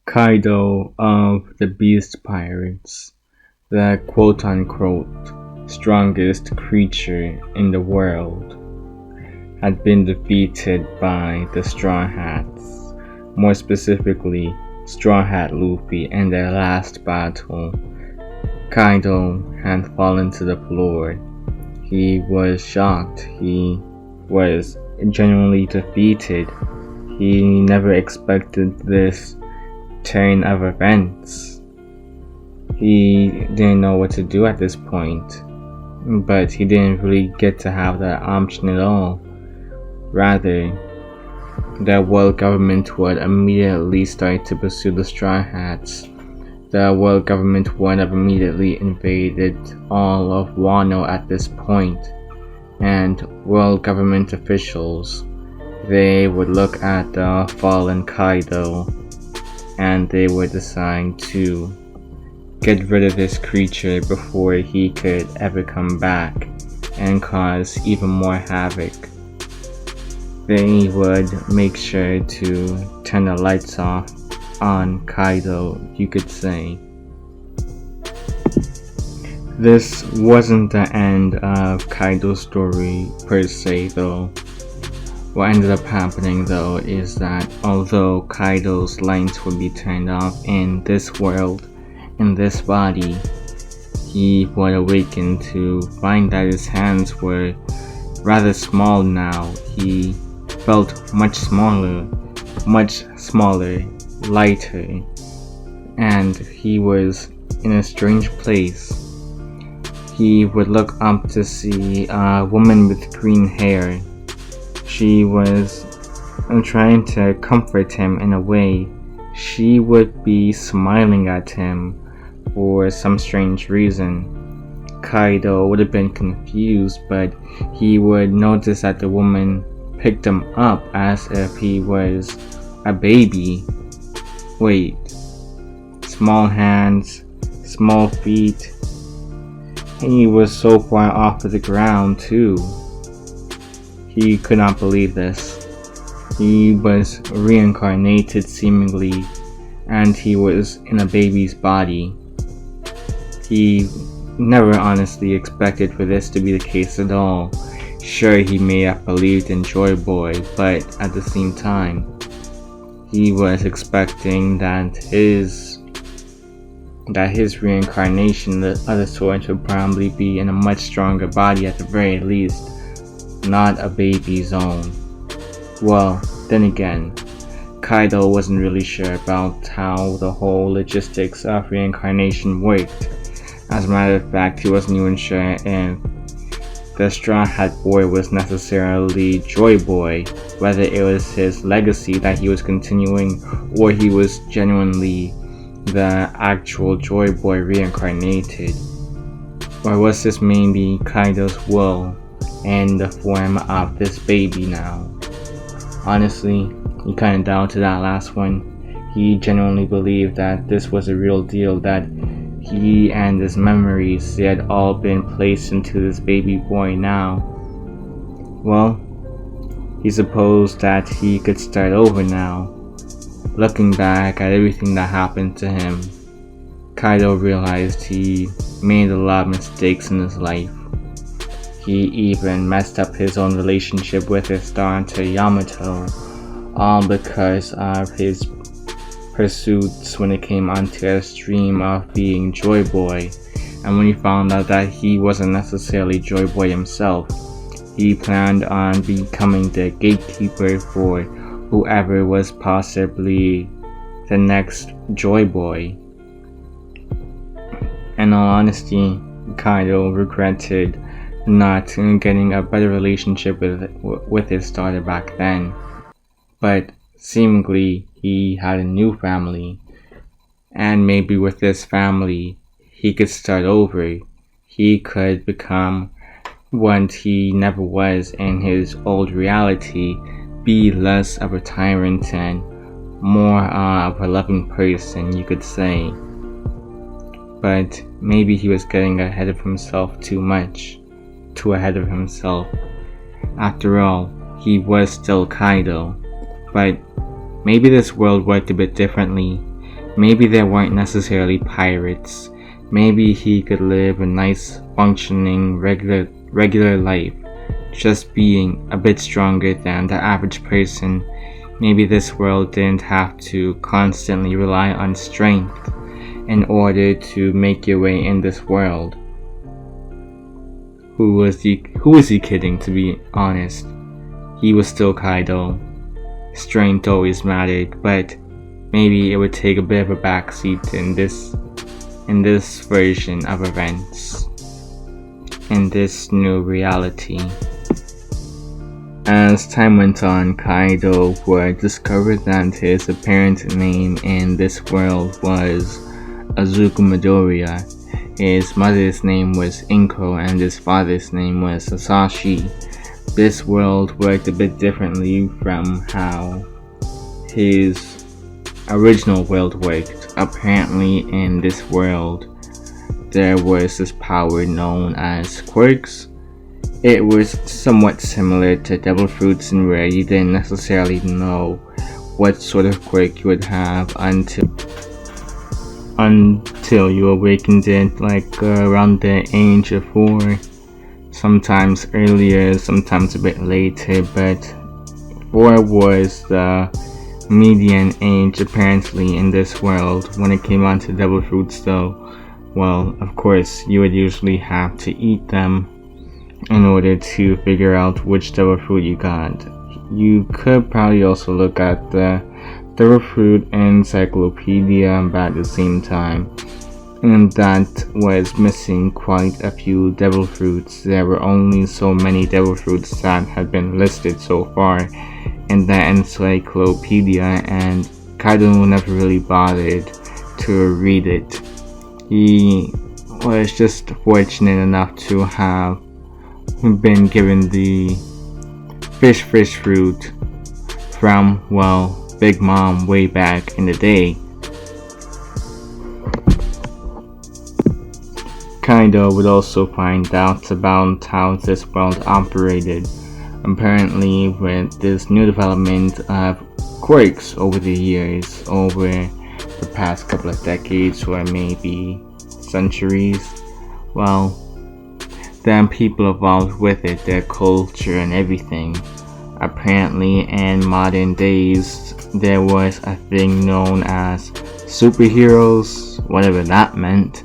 Kaido of the Beast Pirates, the quote-unquote strongest creature in the world, had been defeated by the Straw Hats, more specifically Straw Hat Luffy in their last battle. Kaido had fallen to the floor. He was shocked. He was genuinely defeated. He never expected this turn of events. He didn't know what to do at this point, but he didn't really get to have that option at all. Rather, the world government would immediately start to pursue the Straw Hats. The world government would have immediately invaded all of Wano at this point, and world government officials, they would look at the fallen Kaido and they would decide to get rid of this creature before he could ever come back and cause even more havoc. They would make sure to turn the lights off on Kaido, you could say. This wasn't the end of Kaido's story per se though. What ended up happening though is that although Kaido's lights would be turned off in this world, in this body, he would awaken to find that his hands were rather small now. He felt much smaller, lighter, and he was in a strange place. He would look up to see a woman with green hair. She was trying to comfort him in a way. She would be smiling at him for some strange reason. Kaido would have been confused, but he would notice that the woman picked him up as if he was a baby. Wait, small hands, small feet. He was so far off of the ground too. He could not believe this. He was reincarnated seemingly, and he was in a baby's body. He never honestly expected for this to be the case at all. Sure, he may have believed in Joy Boy, but at the same time, he was expecting that his reincarnation, the other sort, would probably be in a much stronger body at the very least. Not a baby's own. Well, then again, Kaido wasn't really sure about how the whole logistics of reincarnation worked. As a matter of fact, he wasn't even sure if the Straw Hat Boy was necessarily Joy Boy, whether it was his legacy that he was continuing, or he was genuinely the actual Joy Boy reincarnated. Or was this maybe Kaido's will in the form of this baby now? Honestly, he kinda doubted that last one. He genuinely believed that this was a real deal, that he and his memories, they had all been placed into this baby boy now. Well, he supposed that he could start over now. Looking back at everything that happened to him, Kaido realized he made a lot of mistakes in his life. He even messed up his own relationship with his daughter Yamato, all because of his pursuits when it came onto a stream of being Joy Boy. And when he found out that he wasn't necessarily Joy Boy himself, he planned on becoming the gatekeeper for whoever was possibly the next Joy Boy. In all honesty, Kaido regretted not getting a better relationship with his daughter back then. But seemingly he had a new family, and maybe with this family he could start over. He could become what he never was in his old reality, be less of a tyrant and more of a loving person, you could say. But maybe he was getting ahead of himself too much. Too ahead of himself. After all, he was still Kaido. But maybe this world worked a bit differently. Maybe there weren't necessarily pirates. Maybe he could live a nice, functioning, regular life, just being a bit stronger than the average person. Maybe this world didn't have to constantly rely on strength in order to make your way in this world. Who was he kidding, to be honest? He was still Kaido. Strength always mattered, but maybe it would take a bit of a backseat in this version of events, in this new reality. As time went on, Kaido would discover that his apparent name in this world was Azuku Midoriya. His mother's name was Inko and his father's name was Sasashi. This world worked a bit differently from how his original world worked. Apparently in this world there was this power known as quirks. It was somewhat similar to devil fruits in where you didn't necessarily know what sort of quirk you would have until you awakened it, like around the age of 4. Sometimes earlier, sometimes a bit later, but 4 was the median age apparently in this world. When it came on to devil fruits though, well, of course, you would usually have to eat them in order to figure out which devil fruit you got. You could probably also look at the devil fruit encyclopedia about the same time, and that was missing quite a few devil fruits. There were only so many devil fruits that had been listed so far in that encyclopedia, and Kaido never really bothered to read it. He was just fortunate enough to have been given the fish fruit from, well, Big Mom way back in the day. Kaido would also find out about how this world operated. Apparently, with this new development of quirks over the years, over the past couple of decades or maybe centuries, well, then people evolved with it, their culture and everything. Apparently, in modern days, there was a thing known as superheroes, whatever that meant.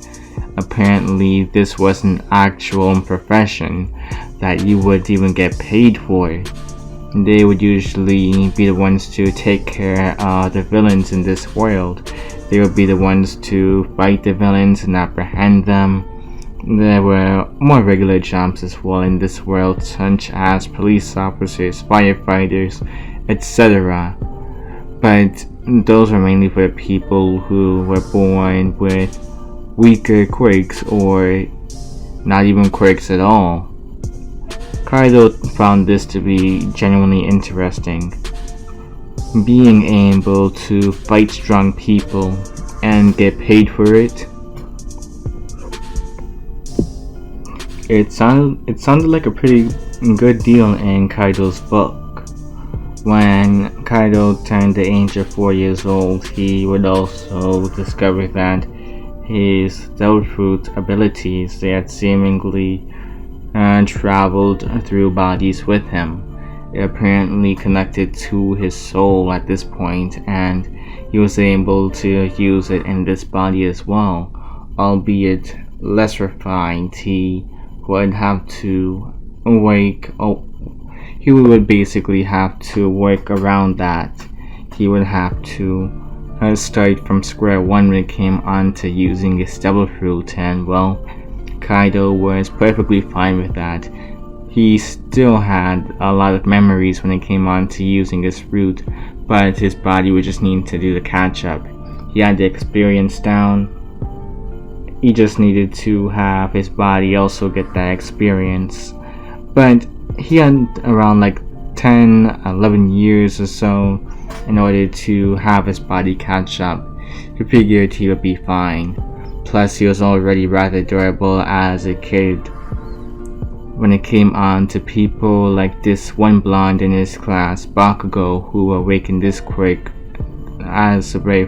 Apparently, this was an actual profession that you would even get paid for. They would usually be the ones to take care of the villains in this world. They would be the ones to fight the villains and apprehend them. There were more regular jobs as well in this world, such as police officers, firefighters, etc. But those were mainly for people who were born with weaker quirks or not even quirks at all. Kaido found this to be genuinely interesting. Being able to fight strong people and get paid for it. It sounded like a pretty good deal in Kaido's book. When Kaido turned the age of 4 years old, he would also discover that his devil fruit abilities, they had seemingly traveled through bodies with him. It apparently connected to his soul at this point, and he was able to use it in this body as well, albeit less refined. He would basically have to work around that. He would have to start from square one when it came on to using his devil fruit, and well, Kaido was perfectly fine with that. He still had a lot of memories when it came on to using his fruit, but his body would just need to do the catch up. He had the experience down. He just needed to have his body also get that experience. But he had around like 10, 11 years or so in order to have his body catch up. He figured he would be fine. Plus, he was already rather durable as a kid. When it came on to people like this one blonde in his class, Bakugo, who awakened this quirk as a they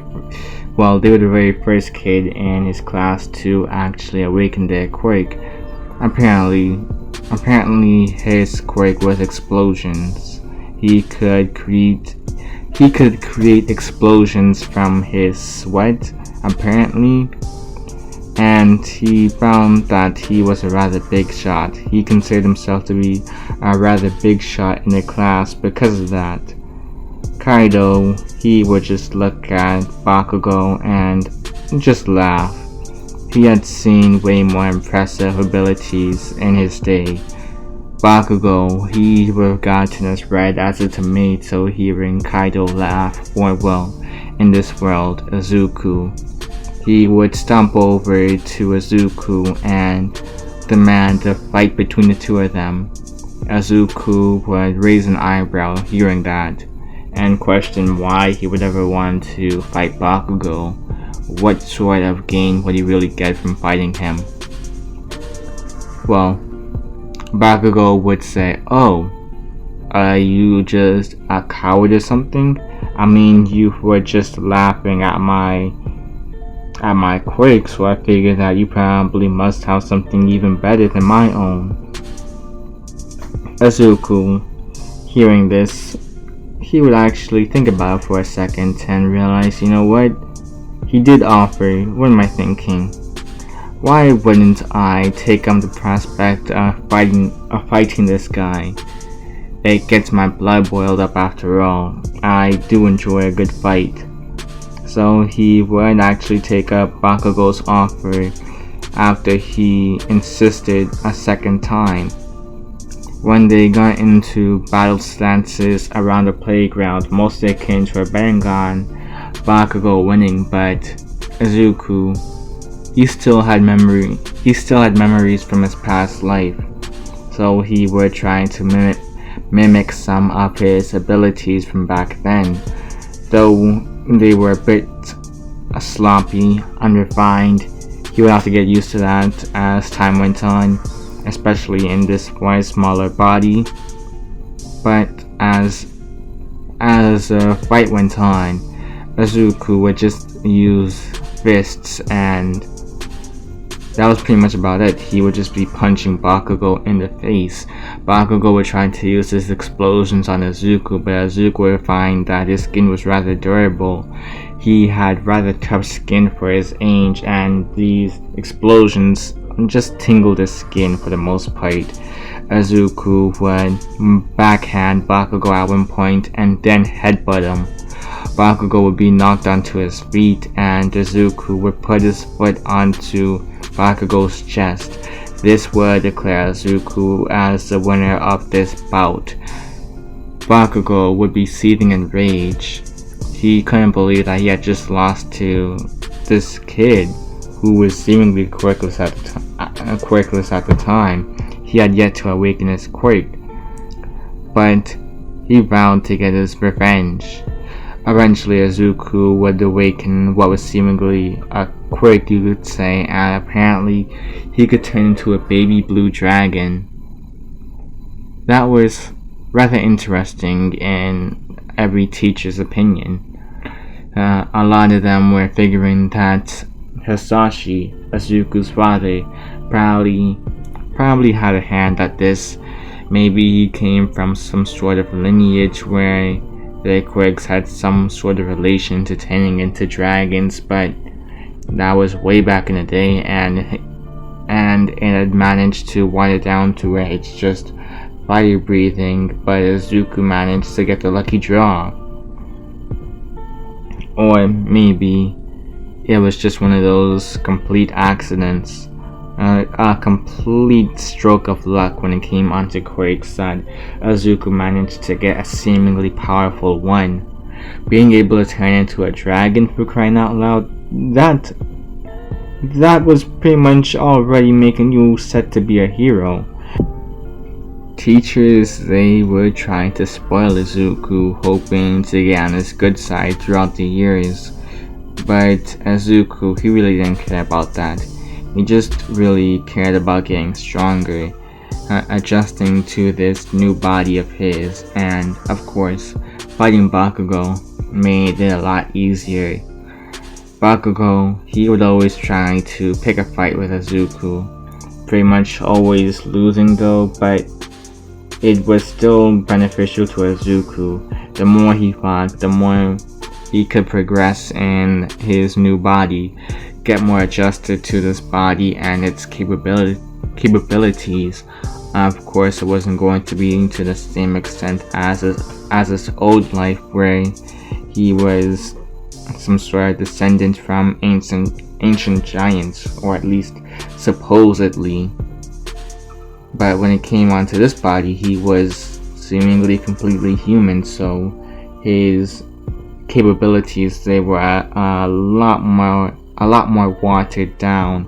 were the very first kid in his class to actually awaken their quirk. Apparently his quirk was explosions. He could create explosions from his sweat, apparently, and he found that he was a rather big shot. He considered himself to be a rather big shot in the class because of that. Kaido, he would just look at Bakugo and just laugh. He had seen way more impressive abilities in his day. Bakugo, he would have gotten as red as a tomato hearing Kaido laugh, or well, in this world, Izuku. He would stomp over to Izuku and demand a fight between the two of them. Izuku would raise an eyebrow hearing that, and question why he would ever want to fight Bakugo. What sort of gain would he really get from fighting him? Well, Bakugo would say, "Oh, are you just a coward or something? I mean, you were just laughing at my quirk, so I figured that you probably must have something even better than my own." Izuku, hearing this, he would actually think about it for a second and realize, you know what? He did offer. What am I thinking? Why wouldn't I take up the prospect of fighting this guy? It gets my blood boiled up after all. I do enjoy a good fight. So he would actually take up Bakugo's offer after he insisted a second time. When they got into battle stances around the playground, most of their kins were betting on Bakugo winning, but Izuku, he still had memories from his past life, so he would try to mimic some of his abilities from back then, though they were a bit sloppy, unrefined. He would have to get used to that as time went on, especially in this wide, smaller body. But as the fight went on, Izuku would just use fists, and that was pretty much about it. He would just be punching Bakugo in the face. Bakugo would try to use his explosions on Izuku, but Izuku would find that his skin was rather durable. He had rather tough skin for his age, and these explosions just tingled his skin for the most part. Izuku would backhand Bakugo at one point and then headbutt him. Bakugo would be knocked onto his feet, and Izuku would put his foot onto Bakugo's chest. This would declare Izuku as the winner of this bout. Bakugo would be seething in rage. He couldn't believe that he had just lost to this kid who was seemingly quirkless at the time. He had yet to awaken his quirk, but he vowed to get his revenge. Eventually, Izuku would awaken what was seemingly a quirk, you could say, and apparently he could turn into a baby blue dragon. That was rather interesting in every teacher's opinion. A lot of them were figuring that Hisashi, Izuku's father, probably had a hand at this. Maybe he came from some sort of lineage where the quirks had some sort of relation to turning into dragons, but that was way back in the day, and it had managed to water it down to where it's just fire breathing, but Izuku managed to get the lucky draw. Or maybe it was just one of those complete accidents, a complete stroke of luck when it came onto quirks that Izuku managed to get a seemingly powerful one. Being able to turn into a dragon, for crying out loud, that was pretty much already making you set to be a hero. Teachers, they were trying to spoil Izuku, hoping to get on his good side throughout the years. But Izuku, he really didn't care about that. He just really cared about getting stronger, adjusting to this new body of his, and of course, fighting Bakugo made it a lot easier. Bakugo, he would always try to pick a fight with Izuku, pretty much always losing though, but it was still beneficial to Izuku. The more he fought, the more he could progress in his new body, get more adjusted to this body and its capabilities. Of course, it wasn't going to be to the same extent as his old life, where he was some sort of descendant from ancient giants, or at least supposedly. But when it came onto this body, he was seemingly completely human, so his capabilities, they were a lot more watered down.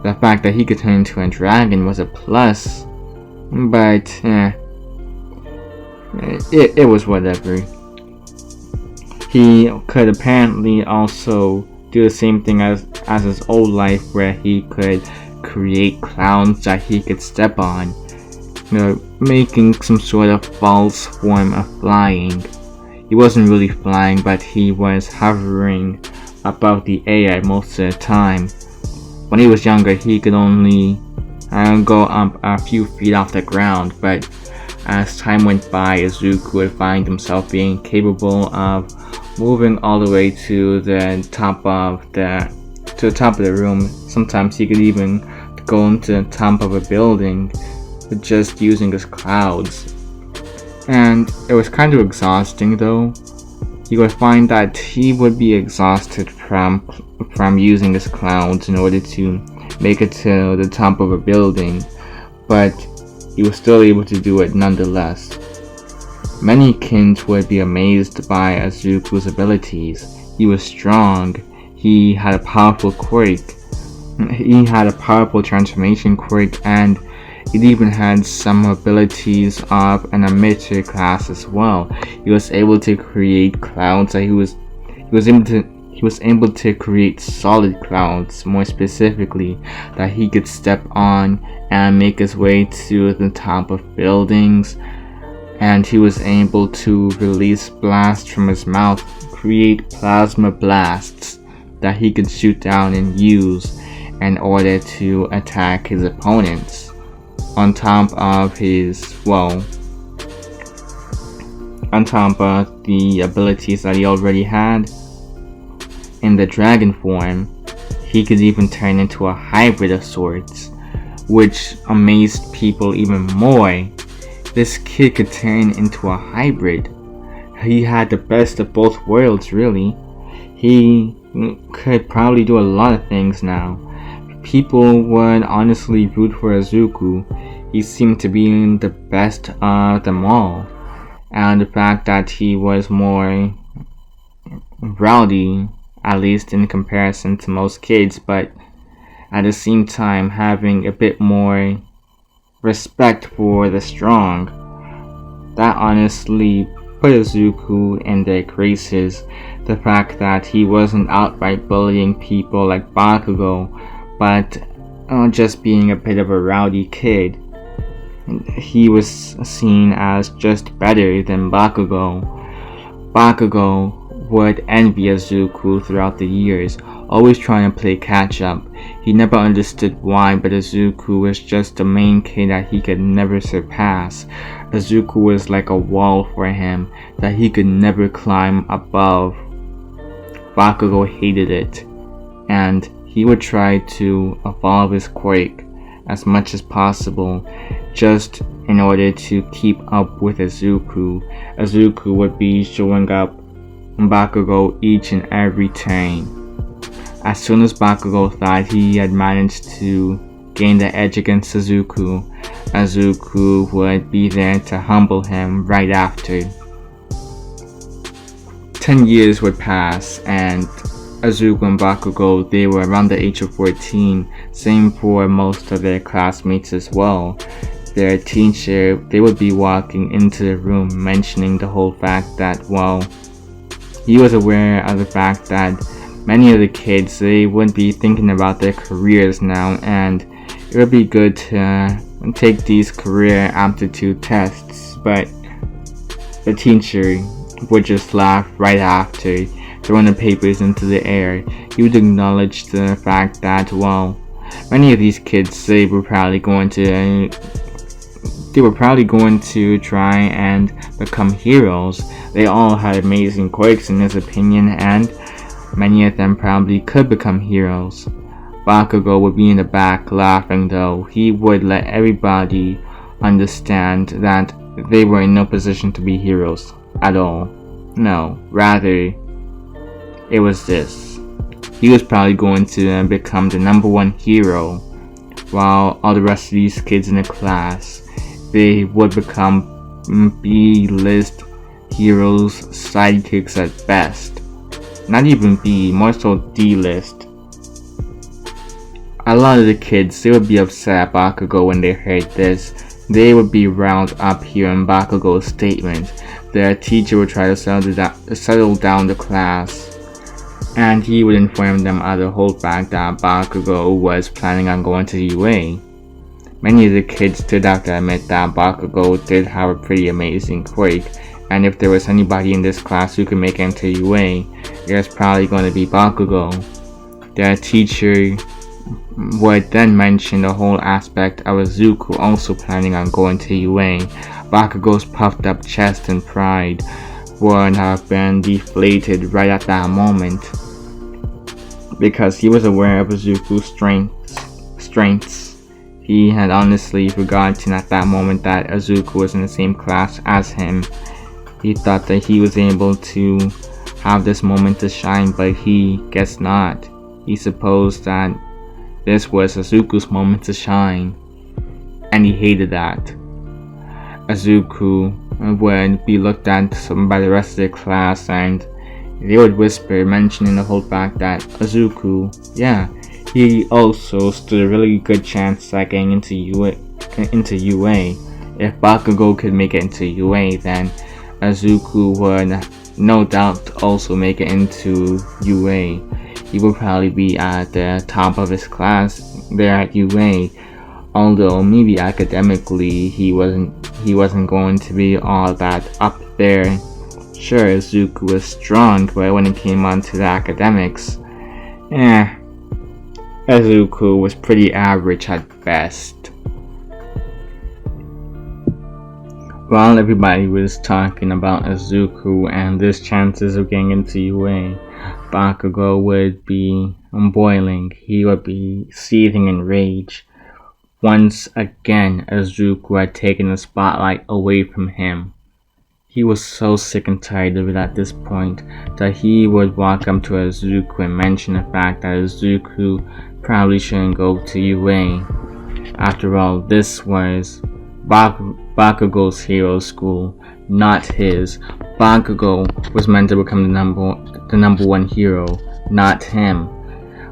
The fact that he could turn into a dragon was a plus, but it was whatever. He could apparently also do the same thing as his old life, where he could create clouds that he could step on, making some sort of false form of flying. He wasn't really flying, but he was hovering above the air most of the time. When he was younger, he could only go up a few feet off the ground, but as time went by, Izuku would find himself being capable of moving all the way to the top of the room. Sometimes he could even go into the top of a building just using his clouds. And it was kind of exhausting though. You would find that he would be exhausted from using his clouds in order to make it to the top of a building, but he was still able to do it nonetheless. Many kids would be amazed by Izuku's abilities. He was strong, he had a powerful quirk, he had a powerful transformation quirk, and it even had some abilities of an emitter class as well. He was able to create clouds. He was able to create solid clouds, more specifically, that he could step on and make his way to the top of buildings. And he was able to release blasts from his mouth, create plasma blasts that he could shoot down and use in order to attack his opponents. On top of the abilities that he already had, in the dragon form, he could even turn into a hybrid of sorts, which amazed people even more. This kid could turn into a hybrid. He had the best of both worlds, really. He could probably do a lot of things now. People would honestly root for Izuku. He seemed to be the best of them all. And the fact that he was more rowdy, at least in comparison to most kids, but at the same time having a bit more respect for the strong, that honestly put Izuku in their graces. The fact that he wasn't outright bullying people like Bakugo, but just being a bit of a rowdy kid. He was seen as just better than Bakugo. Bakugo would envy Izuku throughout the years, always trying to play catch up. He never understood why, but Izuku was just the main kid that he could never surpass. Izuku was like a wall for him that he could never climb above. Bakugo hated it, and he would try to evolve his quirk as much as possible, just in order to keep up with Izuku. Izuku would be showing up Bakugo each and every turn. As soon as Bakugo thought he had managed to gain the edge against Izuku, Izuku would be there to humble him right after. 10 years would pass, and Azuku and Bakugo, they were around the age of 14, same for most of their classmates as well. Their teacher, they would be walking into the room mentioning the whole fact that, well, he was aware of the fact that many of the kids, they would be thinking about their careers now, and it would be good to take these career aptitude tests, but the teacher would just laugh right after, throwing the papers into the air. He would acknowledge the fact that, well, many of these kids, they were probably going to try and become heroes. They all had amazing quirks in his opinion, and many of them probably could become heroes. Bakugo would be in the back laughing though. He would let everybody understand that they were in no position to be heroes at all. No, rather, it was this. He was probably going to become the #1 hero, while all the rest of these kids in the class, they would become B-list heroes, sidekicks at best. Not even B, more so D-list. A lot of the kids, they would be upset at Bakugo when they heard this. They would be riled up hearing Bakugo's statement. Their teacher would try to settle down the class, and he would inform them of the whole fact that Bakugo was planning on going to UA. Many of the kids did have to admit that Bakugo did have a pretty amazing quirk, and if there was anybody in this class who could make it into UA, it was probably going to be Bakugo. Their teacher would then mention the whole aspect of Azuku also planning on going to UA. Bakugo's puffed up chest and pride would have been deflated right at that moment, because he was aware of Azuku's strengths. He had honestly forgotten at that moment that Azuku was in the same class as him. He thought that he was able to have this moment to shine, but he guessed not. He supposed that this was Azuku's moment to shine, and he hated that. Azuku would be looked at by the rest of the class, and they would whisper, mentioning the whole fact that Azuku, yeah, he also stood a really good chance at getting into UA. If Bakugo could make it into UA, then Azuku would no doubt also make it into UA. He would probably be at the top of his class there at UA, although maybe academically he wasn't going to be all that up there. Sure, Azuku was strong, but when it came on to the academics, Azuku was pretty average at best. While everybody was talking about Azuku and his chances of getting into UA, Bakugo would be boiling. He would be seething in rage. Once again, Azuku had taken the spotlight away from him. He was so sick and tired of it at this point that he would walk up to Azuku and mention the fact that Azuku probably shouldn't go to UA. After all, this was Bakugo's hero school, not his. Bakugo was meant to become the #1 hero, not him.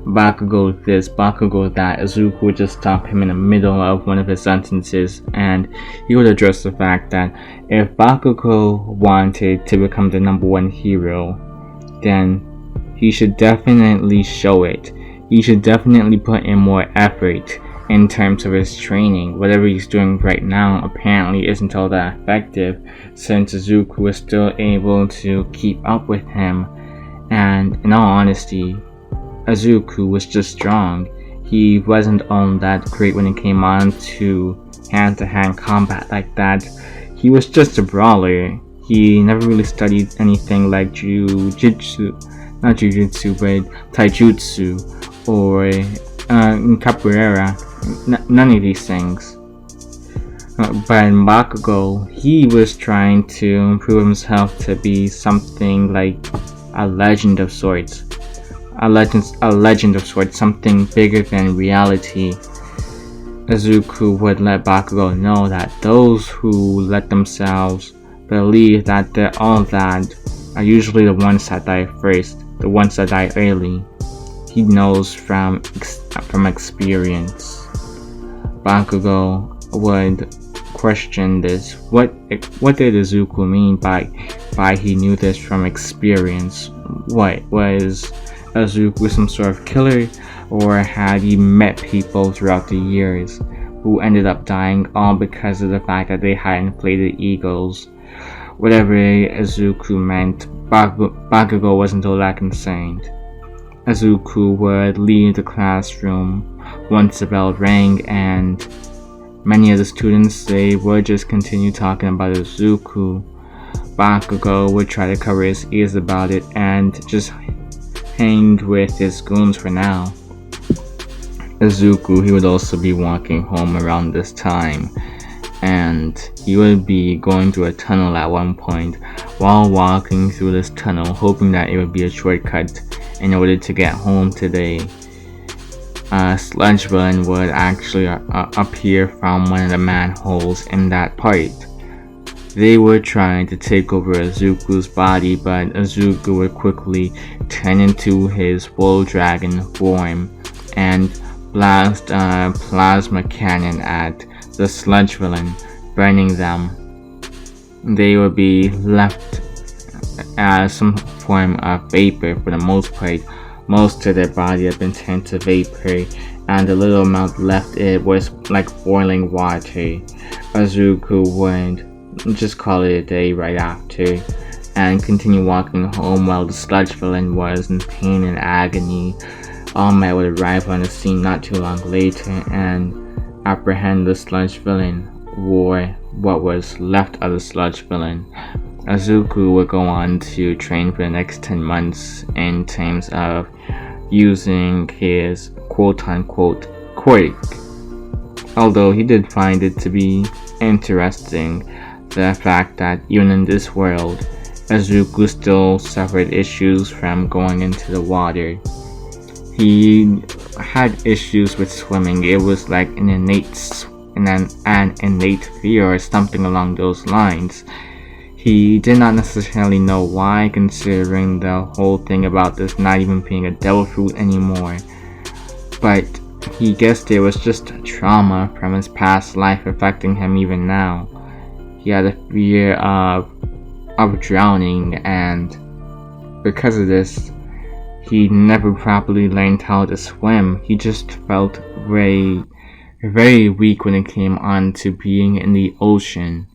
Bakugo this, Bakugo that. Azuku would just stop him in the middle of one of his sentences, and he would address the fact that if Bakugo wanted to become the #1 hero, then he should definitely show it. He should definitely put in more effort in terms of his training. Whatever he's doing right now apparently isn't all that effective, since Azuku was still able to keep up with him. And in all honesty, Azuku was just strong. He wasn't all that great when it came on to hand-to-hand combat like that. He was just a brawler. He never really studied anything like not jujutsu, but taijutsu or capoeira. None of these things. But in Bakugo, he was trying to improve himself to be something like a legend of sorts. Something bigger than reality. Azuku would let Bakugo know that those who let themselves believe that they're all that are usually the ones that die first. the ones that die early. He knows from experience. Bakugo would question this. What did Izuku mean by he knew this from experience? What, was Izuku some sort of killer, or had he met people throughout the years who ended up dying all because of the fact that they had inflated egos? Whatever Izuku meant, Bakugo wasn't all that concerned. Izuku would leave the classroom once the bell rang, and many of the students, they would just continue talking about Izuku. Bakugo would try to cover his ears about it and just hang with his goons for now. Izuku, he would also be walking home around this time, and he would be going through a tunnel at one point. While walking through this tunnel, hoping that it would be a shortcut in order to get home today, a sludge villain would actually appear from one of the manholes in that part. They were trying to take over Izuku's body, but Izuku would quickly turn into his full dragon form and blast a plasma cannon at the sludge villain, burning them. They would be left as some form of vapor for the most part. Most of their body had been turned to vapor, and the little amount left, it was like boiling water. Izuku would just call it a day right after and continue walking home while the sludge villain was in pain and agony. All Might would arrive on the scene not too long later and apprehend the sludge villain, or what was left of the sludge villain. Izuku would go on to train for the next 10 months in terms of using his quote-unquote quirk. Although he did find it to be interesting, the fact that even in this world, Izuku still suffered issues from going into the water. He had issues with swimming. It was like an innate fear or something along those lines. He did not necessarily know why, considering the whole thing about this not even being a devil fruit anymore. But he guessed it was just trauma from his past life affecting him even now. He had a fear of drowning, and because of this, he never properly learned how to swim. He just felt very, very weak when it came on to being in the ocean,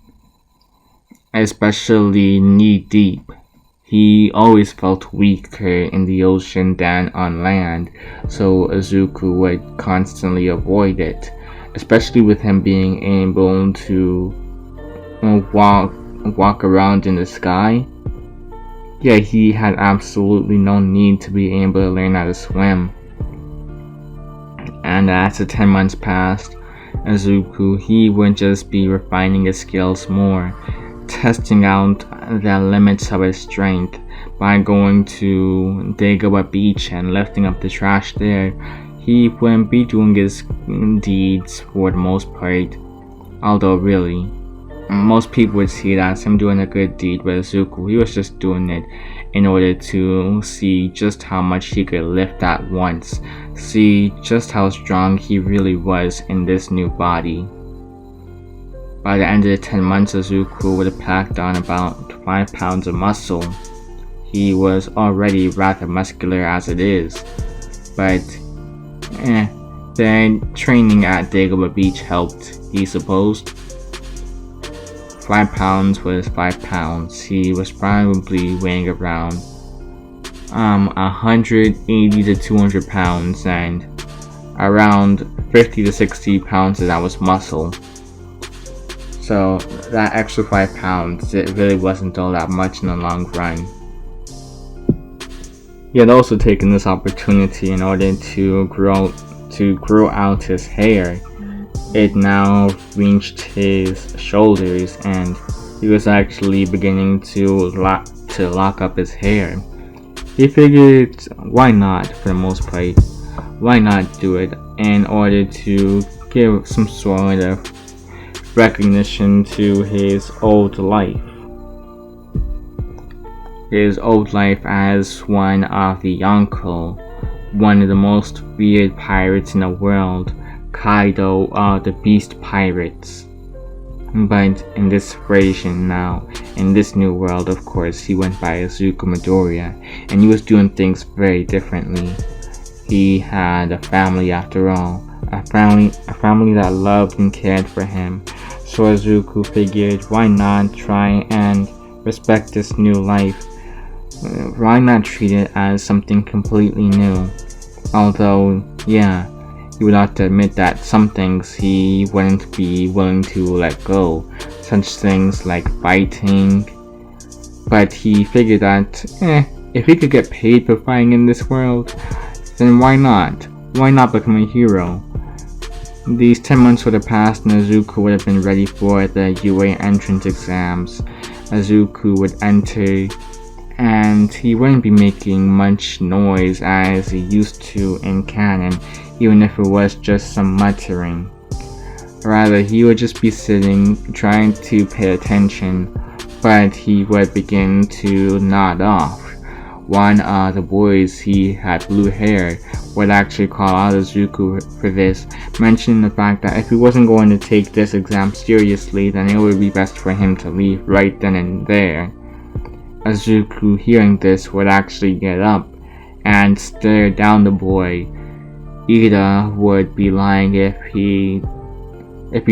especially knee deep. He always felt weaker in the ocean than on land, so Izuku would constantly avoid it, especially with him being able to walk around in the sky. Yeah, he had absolutely no need to be able to learn how to swim. And as the 10 months passed, Izuku, he would just be refining his skills more, testing out the limits of his strength by going to Deku beach and lifting up the trash there. He wouldn't be doing his deeds for the most part, although really, most people would see it as him doing a good deed, but Izuku, he was just doing it in order to see just how much he could lift at once, see just how strong he really was in this new body. By the end of the 10 months, Izuku would have packed on about 5 pounds of muscle. He was already rather muscular as it is, but the training at Deku Beach helped, he supposed. 5 pounds was 5 pounds. He was probably weighing around 180 to 200 pounds, and around 50 to 60 pounds of that was muscle. So that extra 5 pounds, it really wasn't all that much in the long run. He had also taken this opportunity in order to grow out his hair. It now reached his shoulders, and he was actually beginning to lock up his hair. He figured, why not, for the most part? Why not do it in order to give some sort of recognition to his old life? his old life as one of the Yonko, one of the most feared pirates in the world, Kaido of the Beast Pirates. But in this version now, in this new world, of course, he went by Izuku Midoriya, and he was doing things very differently. He had a family after all, a family that loved and cared for him. So Izuku figured, why not try and respect this new life? Why not treat it as something completely new? Although, yeah, he would have to admit that some things he wouldn't be willing to let go, such things like fighting. But he figured that, if he could get paid for fighting in this world, then why not? Why not become a hero? These 10 months would have passed and Izuku would have been ready for the UA entrance exams. Izuku would enter, and he wouldn't be making much noise as he used to in canon, even if it was just some muttering. Rather, he would just be sitting, trying to pay attention, but he would begin to nod off. One of the boys, he had blue hair, would actually call out Izuku for this, mentioning the fact that if he wasn't going to take this exam seriously, then it would be best for him to leave right then and there. Izuku, hearing this, would actually get up and stare down the boy. Ida would be lying if he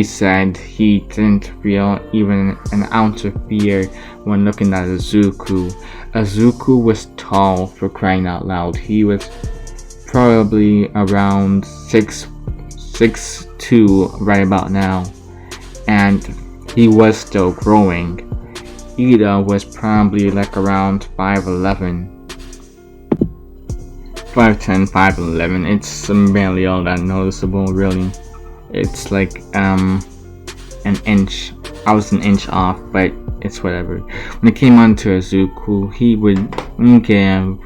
said he didn't feel even an ounce of fear when looking at Izuku. Izuku was tall, for crying out loud. He was probably around 6'2" right about now, and he was still growing. Ida was probably like around 5'11". 5'10", 5'11". It's barely all that noticeable, really. It's like an inch. I was an inch off, but it's whatever. When it came on to Izuku, he would give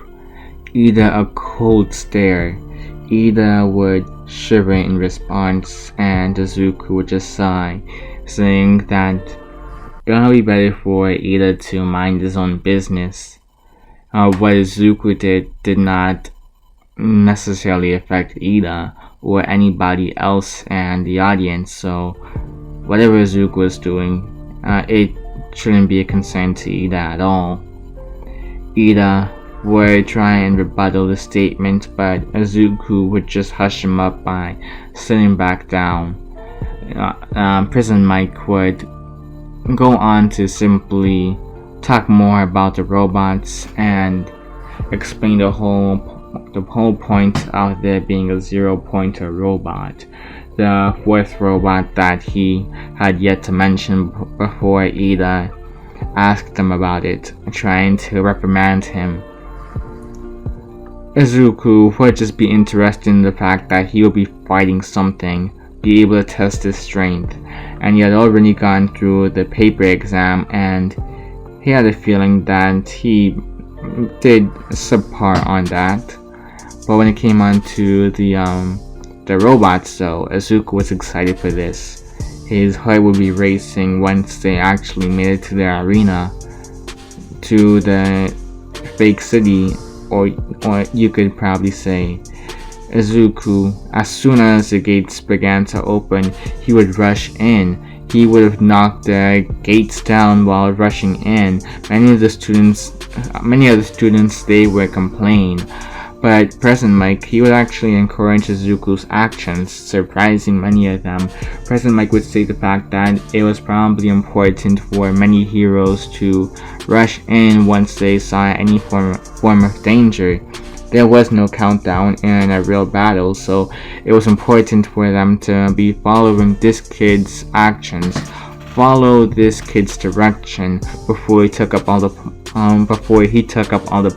Ida a cold stare. Ida would shiver in response, and Izuku would just sigh, saying that it would be better for Ida to mind his own business. What Izuku did not necessarily affect Ida or anybody else in the audience, so whatever Izuku was doing, it shouldn't be a concern to Ida at all. Ida would try and rebuttal the statement, but Izuku would just hush him up by sitting back down. Prison Mike would go on to simply talk more about the robots and explain the whole point of there being a 0-pointer robot, the fourth robot that he had yet to mention before Ida asked him about it, trying to reprimand him. Izuku would just be interested in the fact that he would be fighting something, be able to test his strength, and he had already gone through the paper exam, and he had a feeling that he did subpar on that. But when it came on to the robots, though, Izuku was excited for this. His heart would be racing once they actually made it to the arena, to the fake city, or you could probably say. Izuku, as soon as the gates began to open, he would rush in. He would have knocked the gates down while rushing in. Many of the students, they would complain. But President Mike, he would actually encourage Izuku's actions, surprising many of them. President Mike would say the fact that it was probably important for many heroes to rush in once they saw any form of danger. There was no countdown in a real battle, so it was important for them to be following this kid's actions, follow this kid's direction before he took up all the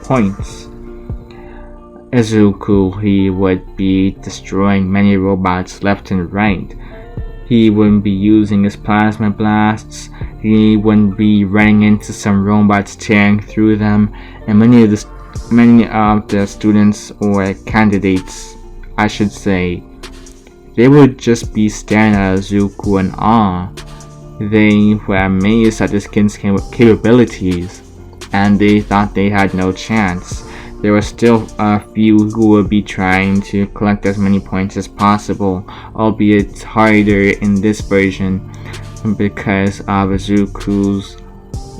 points. Izuku, he would be destroying many robots left and right. He wouldn't be using his plasma blasts. He wouldn't be running into some robots, tearing through them, and many of the students or candidates, I should say, they would just be staring at Izuku in awe. They were amazed at this kid's capabilities. and they thought they had no chance. There were still a few who would be trying to collect as many points as possible, albeit harder in this version because of Izuku's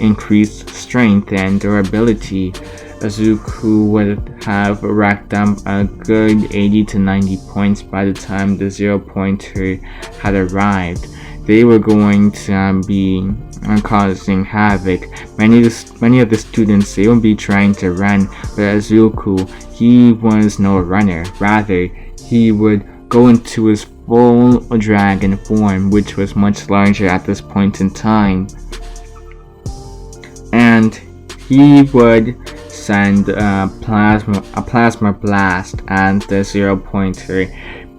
increased strength and durability. Izuku would have racked up a good 80 to 90 points by the time the 0-pointer had arrived. They were going to be causing havoc. Many of the students, they would be trying to run, but Izuku, he was no runner. Rather, he would go into his full dragon form, which was much larger at this point in time, and he would send a plasma blast at the 0-pointer,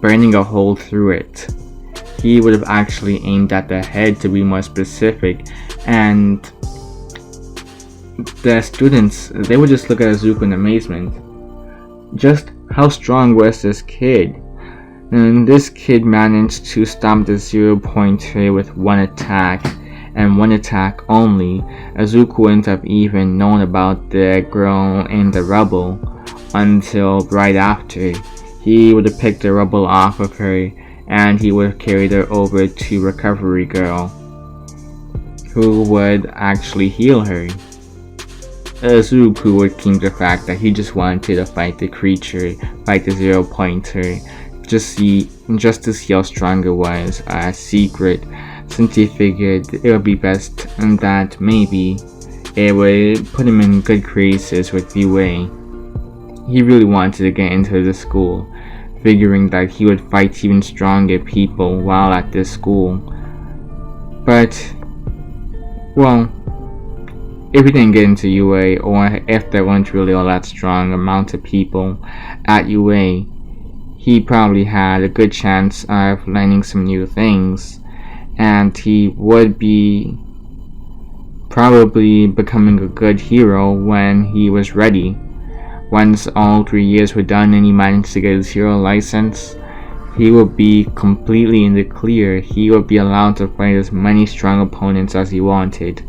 burning a hole through it. He would have actually aimed at the head, to be more specific, and the students, they would just look at Izuku in amazement. Just how strong was this kid? And this kid managed to stop the 0-pointer with one attack, and one attack only. Izuku wouldn't have even known about the girl in the rubble until right after. He would have picked the rubble off of her, and he would have carried her over to Recovery Girl, who would actually heal her. Izuku would keep the fact that he just wanted to fight the creature, fight the 0-pointer, just to see how strong it was, a secret, since he figured it would be best and that maybe it would put him in good graces with Yue. He really wanted to get into the school, figuring that he would fight even stronger people while at this school. But, well, if he didn't get into UA, or if there weren't really all that strong amount of people at UA, he probably had a good chance of learning some new things, and he would be probably becoming a good hero when he was ready. Once all 3 years were done and he managed to get his hero license, he would be completely in the clear. He would be allowed to fight as many strong opponents as he wanted.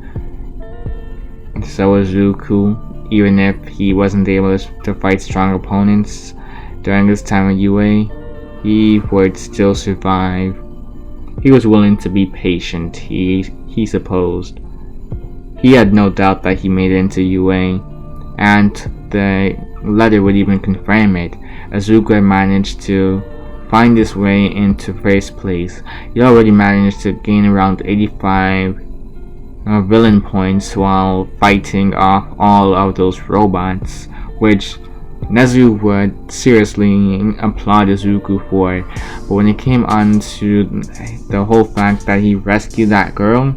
So Izuku, even if he wasn't able to fight strong opponents during his time at UA, he would still survive. He was willing to be patient, he supposed. He had no doubt that he made it into UA, and the letter would even confirm it. Izuku had managed to find his way into first place. He already managed to gain around 85 villain points while fighting off all of those robots, which Nezu would seriously applaud Izuku for. But when it came on to the whole fact that he rescued that girl,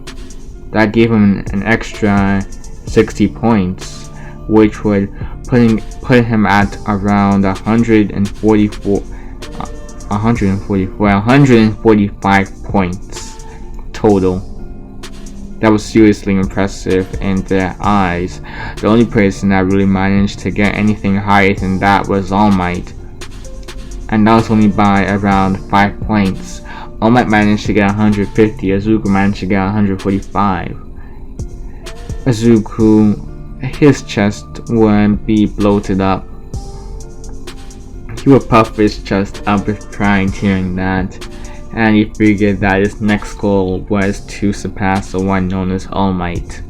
that gave him an extra 60 points, which would put him at around 145 points total. That was seriously impressive in their eyes. The only person that really managed to get anything higher than that was All Might, and that was only by around 5 points. All Might managed to get 150, Izuku managed to get 145. Izuku, his chest would be bloated up. He would puff his chest up with pride hearing that, and he figured that his next goal was to surpass the one known as All Might.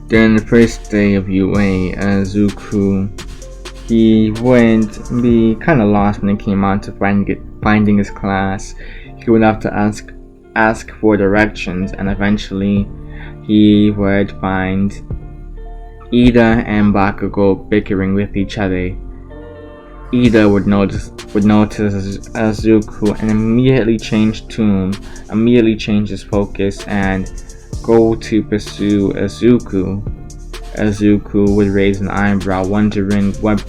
During the first day of UA, Izuku, he would be kind of lost when it came on to finding his class. He would have to ask for directions, and eventually he would find Ida and Bakugo bickering with each other. Ida would notice Izuku and immediately change tune, immediately change his focus, and go to pursue Izuku. Izuku would raise an eyebrow, wondering what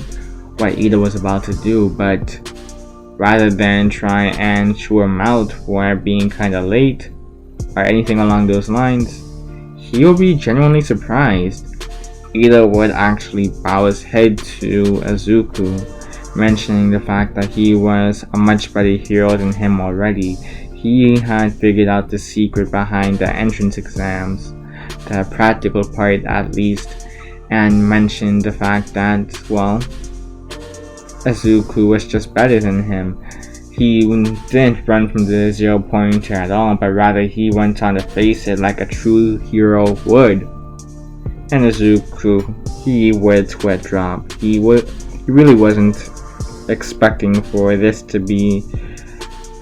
Ida was about to do, but rather than try and chew him out for being kinda late, or anything along those lines, he would be genuinely surprised. Ida would actually bow his head to Izuku, mentioning the fact that he was a much better hero than him already. He had figured out the secret behind the entrance exams, the practical part at least, and mentioned the fact that, well, Izuku was just better than him. He didn't run from the 0 pointer at all, but rather he went on to face it like a true hero would. And Izuku, he would sweat drop. He really wasn't expecting for this to be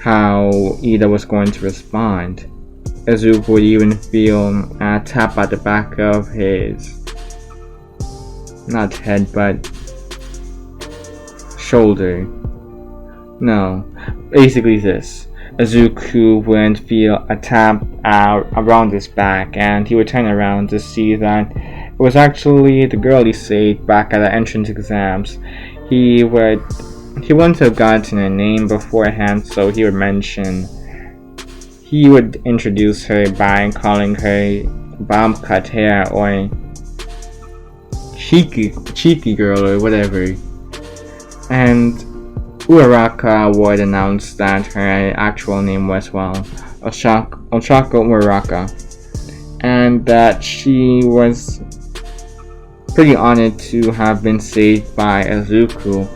how Ida was going to respond. Izuku would even feel a tap at the back of his, not head, but shoulder. No, basically this. Izuku would feel a tap around his back, and he would turn around to see that it was actually the girl he saved back at the entrance exams. He wouldn't have gotten a name beforehand, so he would introduce her by calling her bomb cut hair or cheeky girl or whatever. And Uraraka would announce that her actual name was, well, Ochako Uraraka, and that she was pretty honored to have been saved by Izuku.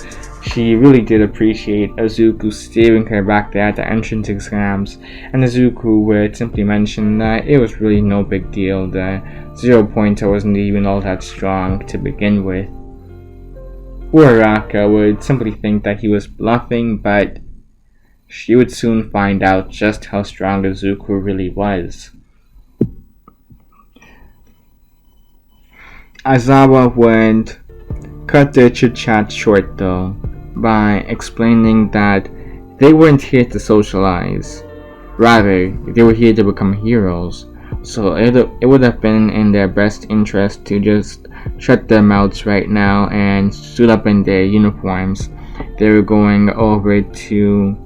She really did appreciate Izuku steering her back there at the entrance exams, and Izuku would simply mention that it was really no big deal. The 0 pointer wasn't even all that strong to begin with. Uraraka would simply think that he was bluffing, but she would soon find out just how strong Izuku really was. Aizawa would cut their chit-chat short though, by explaining that they weren't here to socialize. Rather, they were here to become heroes. So it would have been in their best interest to just shut their mouths right now and suit up in their uniforms. They were going over to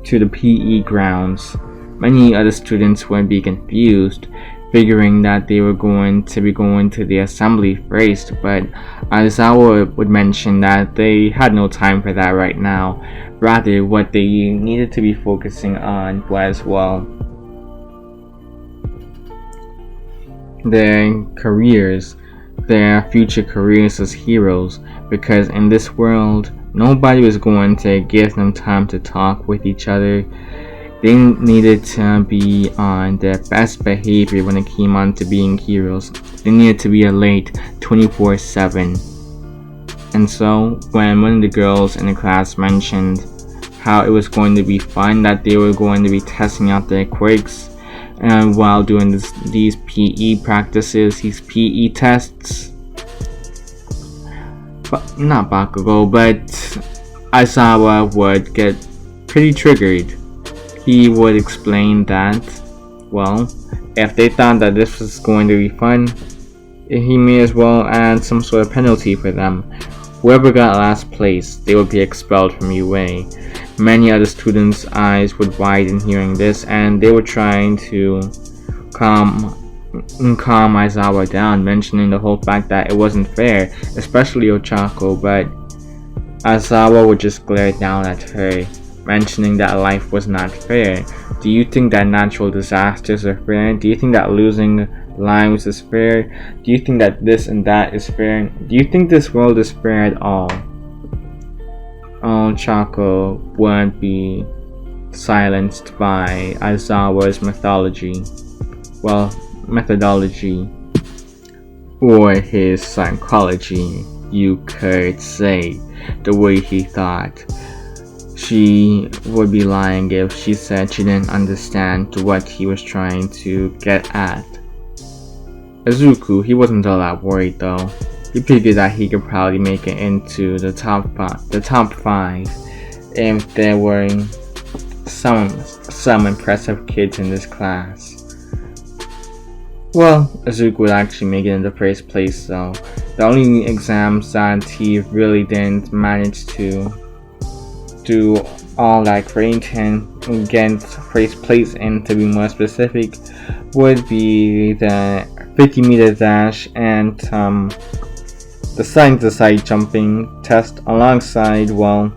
the PE grounds. Many other students would be confused, figuring that they were going to be going to the assembly first, but Aizawa would mention that they had no time for that right now. Rather, what they needed to be focusing on was, well, their careers, their future careers as heroes, because in this world, nobody was going to give them time to talk with each other. They needed to be on their best behavior when it came on to being heroes. They needed to be alert 24/7. And so, when one of the girls in the class mentioned how it was going to be fun, that they were going to be testing out their quirks, and while doing these PE practices, these PE tests, but not Bakugo, but Aizawa would get pretty triggered. He would explain that, well, if they thought that this was going to be fun, he may as well add some sort of penalty for them. Whoever got last place, they would be expelled from UA. Many other students' eyes would widen hearing this, and they were trying to calm Aizawa down, mentioning the whole fact that it wasn't fair, especially Ochako, but Aizawa would just glare down at her, mentioning that life was not fair. Do you think that natural disasters are fair? Do you think that losing lives is fair? Do you think that this and that is fair? Do you think this world is fair at all? Ochako would be silenced by Aizawa's methodology, or his psychology, you could say, the way he thought. She would be lying if she said she didn't understand what he was trying to get at. Izuku, he wasn't all that worried though. He figured that he could probably make it into the top five if there were some impressive kids in this class. Well, Izuku would actually make it in the first place though. The only exams that he really didn't manage to do all that great and get first place in, to be more specific, would be the 50-meter dash and the side-to-side jumping test, alongside, well,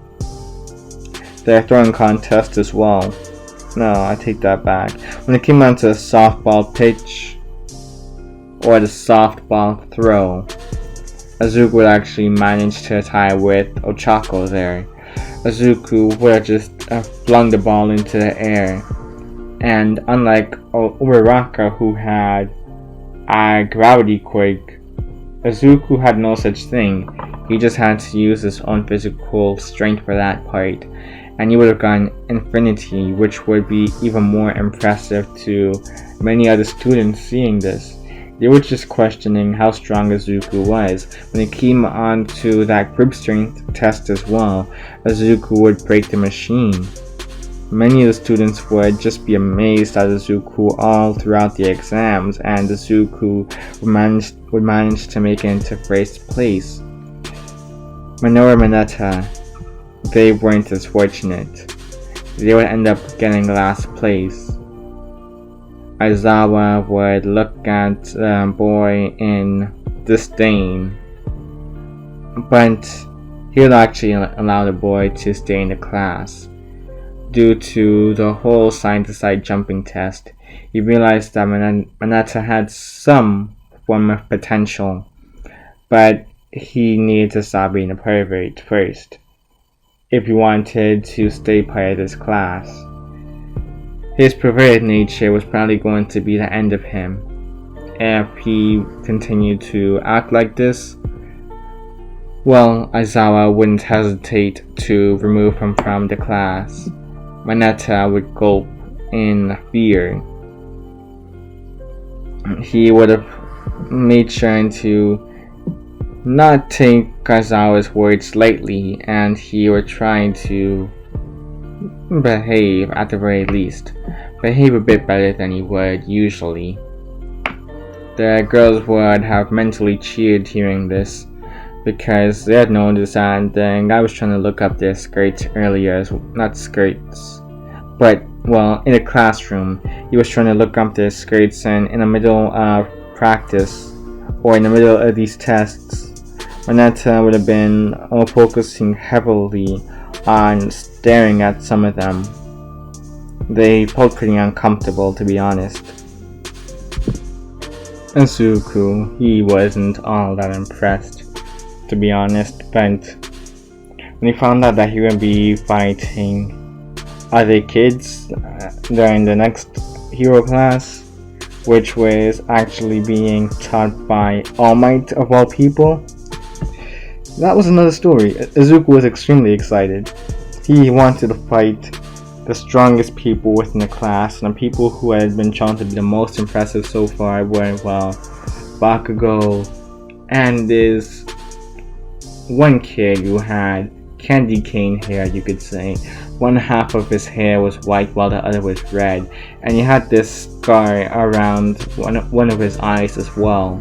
their throwing contest as well. No, I take that back. When it came down to the softball pitch, or the softball throw. Izuku would actually manage to tie with Ochako there. Izuku would have just flung the ball into the air. And unlike Uraraka, who had a gravity quirk, Izuku had no such thing. He just had to use his own physical strength for that part. And he would have gone infinity, which would be even more impressive to many other students seeing this. They were just questioning how strong Izuku was. When it came on to that grip strength test as well, Izuku would break the machine. Many of the students would just be amazed at Izuku all throughout the exams, and Izuku would manage to make it into first place. Minoru Mineta, they weren't as fortunate. They would end up getting last place. Aizawa would look at the boy in disdain, but he would actually allow the boy to stay in the class. Due to the whole side-to-side jumping test, he realized that Mineta had some form of potential, but he needed to stop being a pervert first, if he wanted to stay part of this class. His perverted nature was probably going to be the end of him if he continued to act like this. Well, Aizawa wouldn't hesitate to remove him from the class. Mineta would gulp in fear. He would have made sure to not take Aizawa's words lightly, and he would try to behave, at the very least. Behave a bit better than he would usually. The girls would have mentally cheered hearing this, because they had noticed that the guy was trying to look up their skirts earlier, not skirts, but, well, in a classroom, he was trying to look up their skirts, and in the middle of practice, or in the middle of these tests, Mineta would have been focusing heavily on staring at some of them. They felt pretty uncomfortable, to be honest. Izuku, he wasn't all that impressed, to be honest, but when he found out that he would be fighting other kids during the next hero class, which was actually being taught by All Might of all people, that was another story. Izuku was extremely excited. He wanted to fight the strongest people within the class, and the people who had been shown to be the most impressive so far were, well, Bakugo, and this one kid who had candy cane hair, you could say. One half of his hair was white while the other was red, and he had this scar around one of his eyes as well.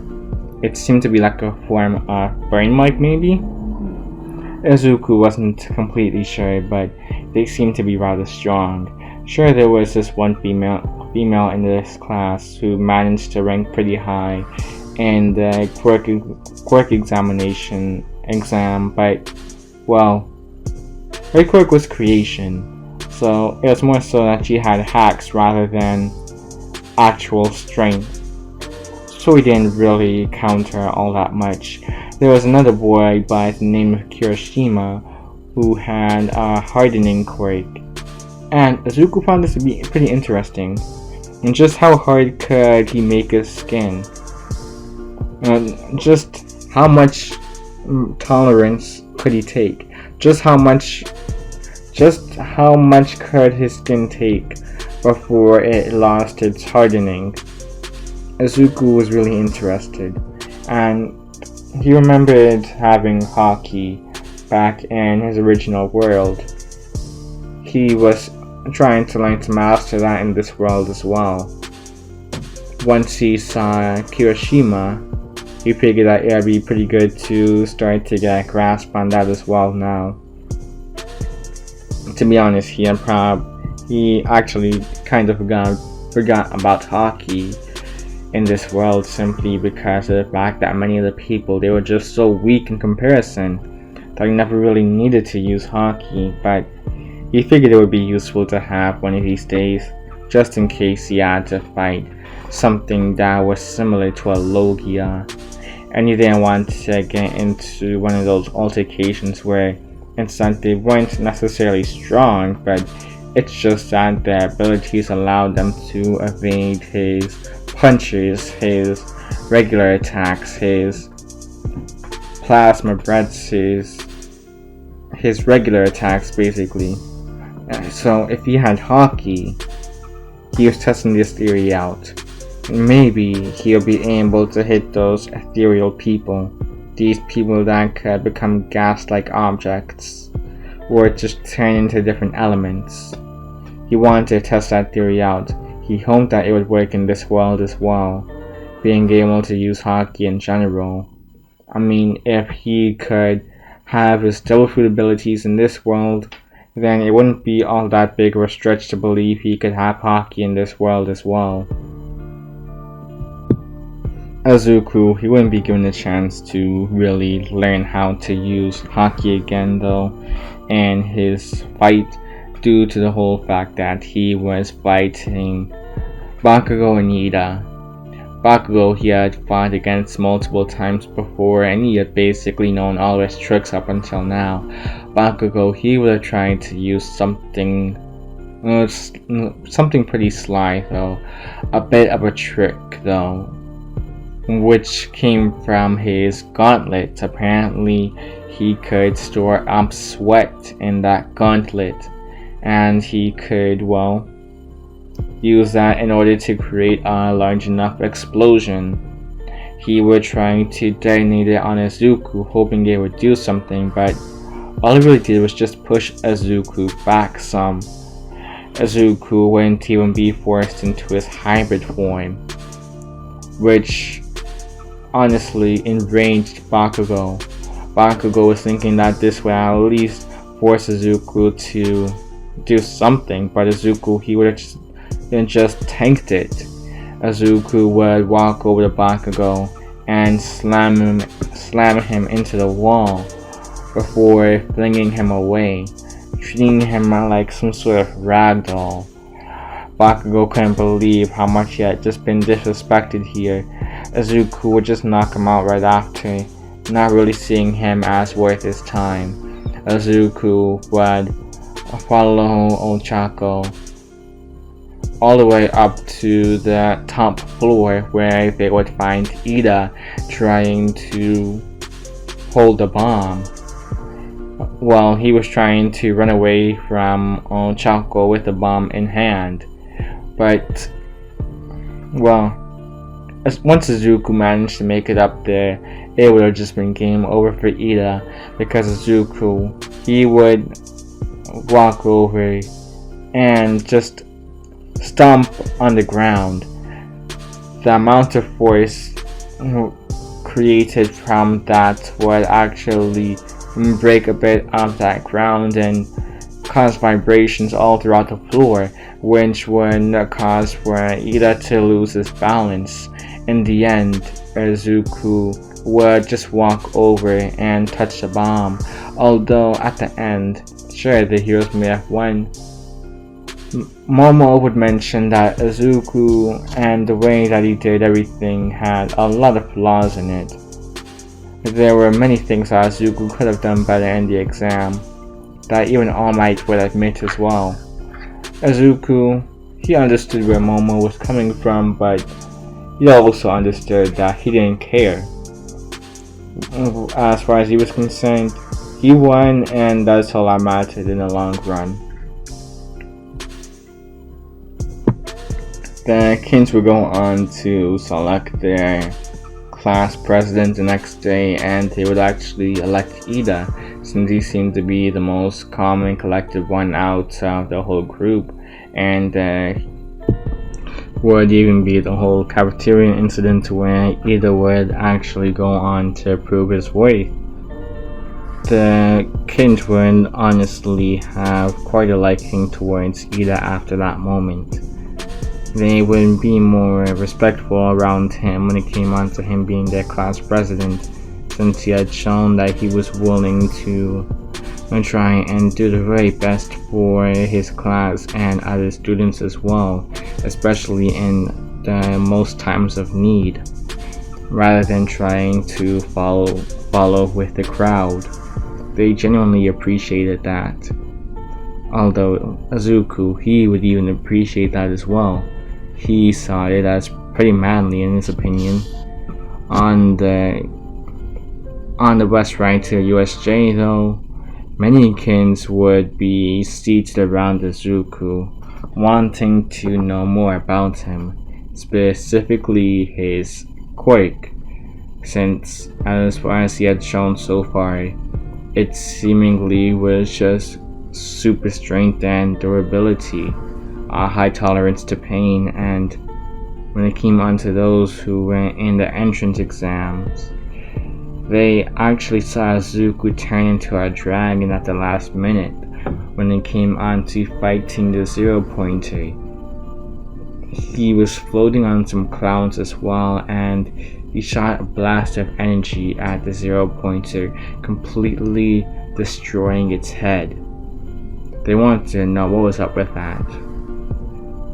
It seemed to be like a form of burn mark, maybe? Izuku wasn't completely sure, but they seemed to be rather strong. Sure, there was this one female in this class who managed to rank pretty high in the quirk exam, but, well, her quirk was creation, so it was more so that she had hacks rather than actual strength. So he didn't really counter all that much. There was another boy by the name of Kirishima who had a hardening quirk, and Izuku found this to be pretty interesting. And just how hard could he make his skin? Just how much tolerance could he take? Just how much could his skin take before it lost its hardening? Izuku was really interested, and he remembered having hockey back in his original world. He was trying to learn to master that in this world as well. Once he saw Kirishima, he figured that it would be pretty good to start to get a grasp on that as well now. To be honest, he actually kind of forgot about hockey in this world, simply because of the fact that many of the people, they were just so weak in comparison that he never really needed to use hockey, but he figured it would be useful to have one of these days, just in case he had to fight something that was similar to a logia, and he didn't want to get into one of those altercations where it's that they weren't necessarily strong, but it's just that their abilities allowed them to evade his punches, his regular attacks, his plasma breaths, his regular attacks basically. So if he had hockey, he was testing this theory out. Maybe he'll be able to hit those ethereal people, these people that could become gas-like objects, or just turn into different elements. He wanted to test that theory out. He hoped that it would work in this world as well, being able to use hockey in general. I mean, if he could have his devil fruit abilities in this world, then it wouldn't be all that big of a stretch to believe he could have hockey in this world as well. Izuku, he wouldn't be given a chance to really learn how to use hockey again though in his fight, due to the whole fact that he was fighting Bakugo and Ida. Bakugo he had fought against multiple times before, and he had basically known all his tricks up until now. Bakugo, he would have tried to use something pretty sly though, a bit of a trick though, which came from his gauntlet. Apparently he could store up sweat in that gauntlet, and he could, well, use that in order to create a large enough explosion. He was trying to detonate it on Izuku, hoping it would do something, but all it really did was just push Izuku back some. Izuku wouldn't even be forced into his hybrid form, which honestly enraged Bakugo. Bakugo was thinking that this would at least force Izuku to do something, but Izuku, he would have just tanked it. Izuku would walk over to Bakugo and slam him into the wall before flinging him away, treating him like some sort of ragdoll. Bakugo couldn't believe how much he had just been disrespected here. Izuku would just knock him out right after, not really seeing him as worth his time. Izuku would follow Ochako all the way up to the top floor, where they would find Ida trying to hold the bomb. Well, he was trying to run away from Ochako with the bomb in hand, but, well, once Izuku managed to make it up there, it would have just been game over for Ida, because Izuku, he would walk over and just stomp on the ground. The amount of force created from that would actually break a bit of that ground and cause vibrations all throughout the floor, which would cause for Ida to lose his balance. In the end, Izuku would just walk over and touch the bomb, although at the end, sure, the heroes may have won. Momo would mention that Izuku and the way that he did everything had a lot of flaws in it. There were many things that Izuku could have done better in the exam, that even All Might would admit as well. Izuku, he understood where Momo was coming from, but he also understood that he didn't care. As far as he was concerned, he won, and that's all that mattered in the long run. The Kins would go on to select their class president the next day, and they would actually elect Ida, since he seemed to be the most calm and collected one out of the whole group, and would even be the whole cafeteria incident where Ida would actually go on to prove his worth. The Kins would honestly have quite a liking towards Ida after that moment. They would be more respectful around him when it came on to him being their class president, since he had shown that he was willing to try and do the very best for his class and other students as well, especially in the most times of need, rather than trying to follow with the crowd. They genuinely appreciated that. Although Azuku, he would even appreciate that as well. He saw it as pretty manly in his opinion. On the bus ride to USJ though, many kids would be seated around Azuku, wanting to know more about him, specifically his quirk, since as far as he had shown so far, it seemingly was just super strength and durability, a high tolerance to pain, and when it came on to those who went in the entrance exams, they actually saw Azuku turn into a dragon at the last minute when it came on to fighting the zero-pointer. He was floating on some clouds as well, and he shot a blast of energy at the zero-pointer, completely destroying its head. They wanted to know what was up with that.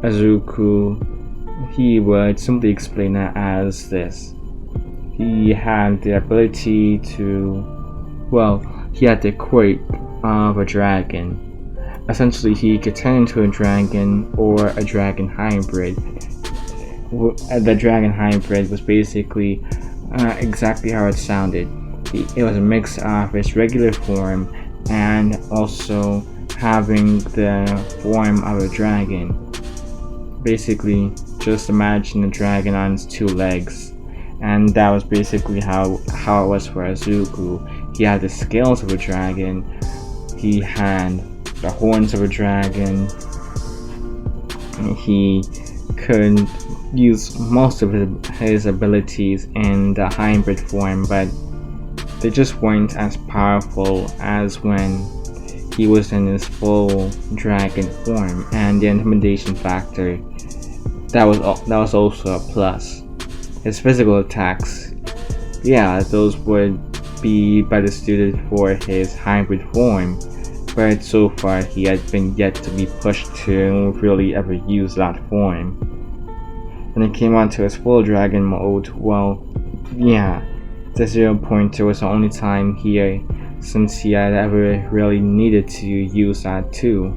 Azuku, he would simply explain it as this. He had the ability to, he had the quirk of a dragon. Essentially, he could turn into a dragon or a dragon hybrid. The dragon hybrid was basically exactly how it sounded. It was a mix of its regular form and also having the form of a dragon. Basically, just imagine a dragon on its two legs. And that was basically how it was for Azuku. He had the scales of a dragon, he had the horns of a dragon, he could use most of his abilities in the hybrid form, but they just weren't as powerful as when he was in his full dragon form. And the intimidation factor, that was also a plus. His physical attacks, those would be better suited for his hybrid form, but so far he had been yet to be pushed to really ever use that form. When it came on to his full dragon mode, the zero-pointer was the only time here since he had ever really needed to use that too.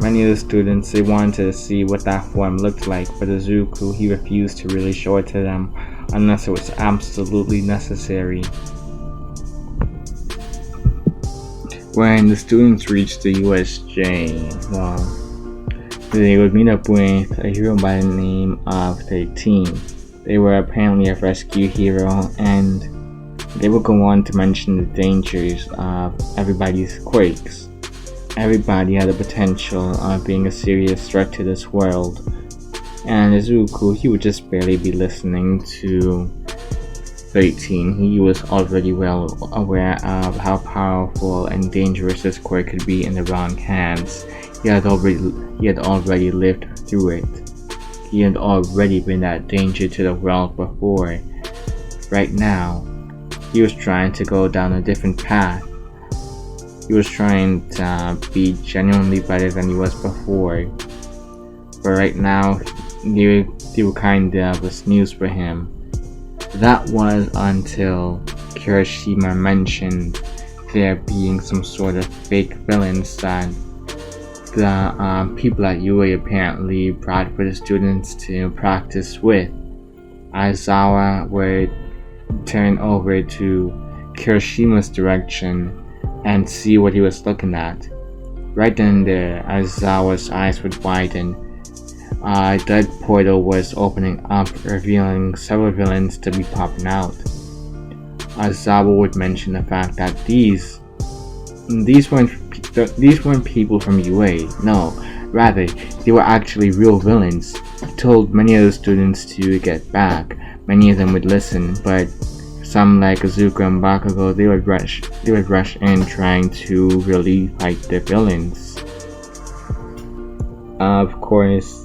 Many of the students, they wanted to see what that form looked like, but Azuku, he refused to really show it to them unless it was absolutely necessary. When the students reached the USJ, they would meet up with a hero by the name of 13. They were apparently a rescue hero, and they would go on to mention the dangers of everybody's quirks. Everybody had the potential of being a serious threat to this world, and Azuku, he would just barely be listening to 13. He was already well aware of how powerful and dangerous this quirk could be in the wrong hands. He had already lived through it. He had already been that danger to the world before. Right now, he was trying to go down a different path. He was trying to be genuinely better than he was before. But right now, they were kind of was news for him. That was until Kirishima mentioned there being some sort of fake villains that the people at UA apparently brought for the students to practice with. Aizawa would turn over to Kirishima's direction and see what he was looking at. Right then and there, Aizawa's eyes would widen. A dead portal was opening up, revealing several villains to be popping out. Aizawa would mention the fact that these weren't people from UA. No, rather, they were actually real villains. He told many of the students to get back. Many of them would listen, but some like Azuka and Bakugo, they would rush in trying to really fight the villains. Of course,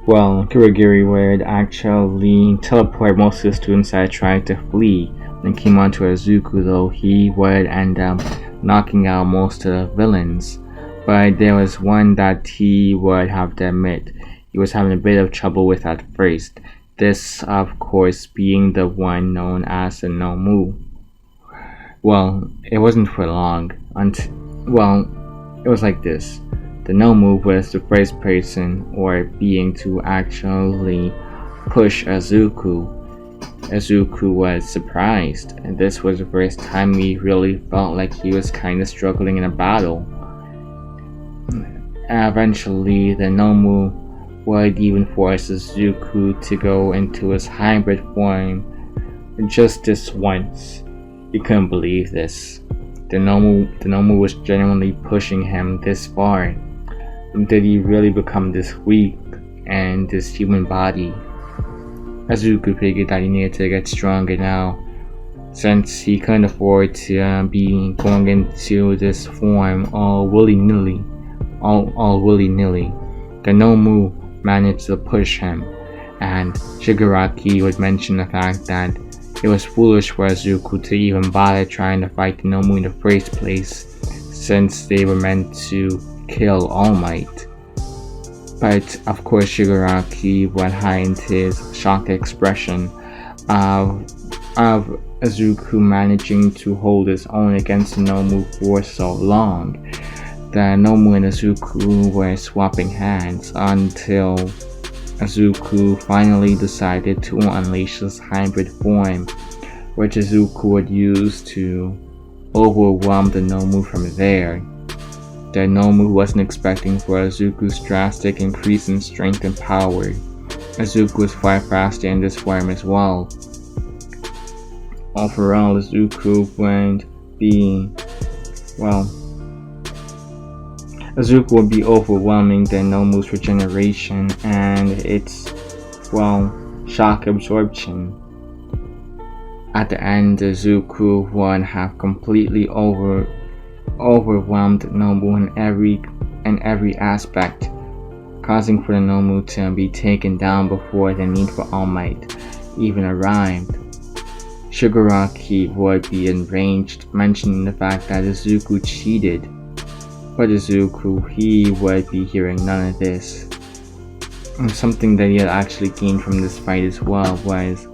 Kurogiri would actually teleport most of the students that tried to flee. When it came on to Azuku though, he would end up knocking out most of the villains. But there was one that he would have to admit, he was having a bit of trouble with at first. This, of course, being the one known as the Nomu. Well, it wasn't for long. It was like this. The Nomu was the first person or being to actually push Azuku. Azuku was surprised, and this was the first time he really felt like he was kinda struggling in a battle. Eventually, the Nomu would even force Azuku to go into his hybrid form just this once. He couldn't believe this. The Nomu was genuinely pushing him this far. Did he really become this weak and this human body? Azuku figured that he needed to get stronger now, since he couldn't afford to be going into this form all willy-nilly. The Nomu managed to push him, and Shigaraki would mention the fact that it was foolish for Azuku to even bother trying to fight the Nomu in the first place, since they were meant to kill All Might. But of course Shigaraki would hide his shocked expression of Azuku managing to hold his own against the Nomu for so long. The Nomu and Azuku were swapping hands until Azuku finally decided to unleash his hybrid form, which Azuku would use to overwhelm the Nomu from there. The Nomu wasn't expecting for Azuku's drastic increase in strength and power. Azuku was far faster in this form as well. Overall, Azuku would be overwhelming the Nomu's regeneration and its, shock absorption. At the end, Azuku would have completely overwhelmed Nomu in every aspect, causing for the Nomu to be taken down before the need for All Might even arrived. Shigaraki would be enraged, mentioning the fact that Azuku cheated. But Azuku, he would be hearing none of this. Something that he had actually gained from this fight as well was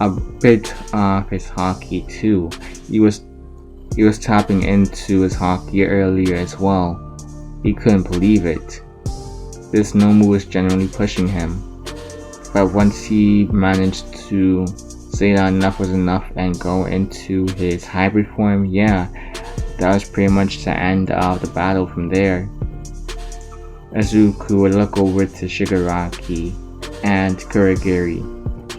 a bit of his haki too. He was tapping into his haki earlier as well. He couldn't believe it. This Nomu was generally pushing him. But once he managed to say that enough was enough and go into his hybrid form, that was pretty much the end of the battle from there. Azuku would look over to Shigaraki and Kurogiri.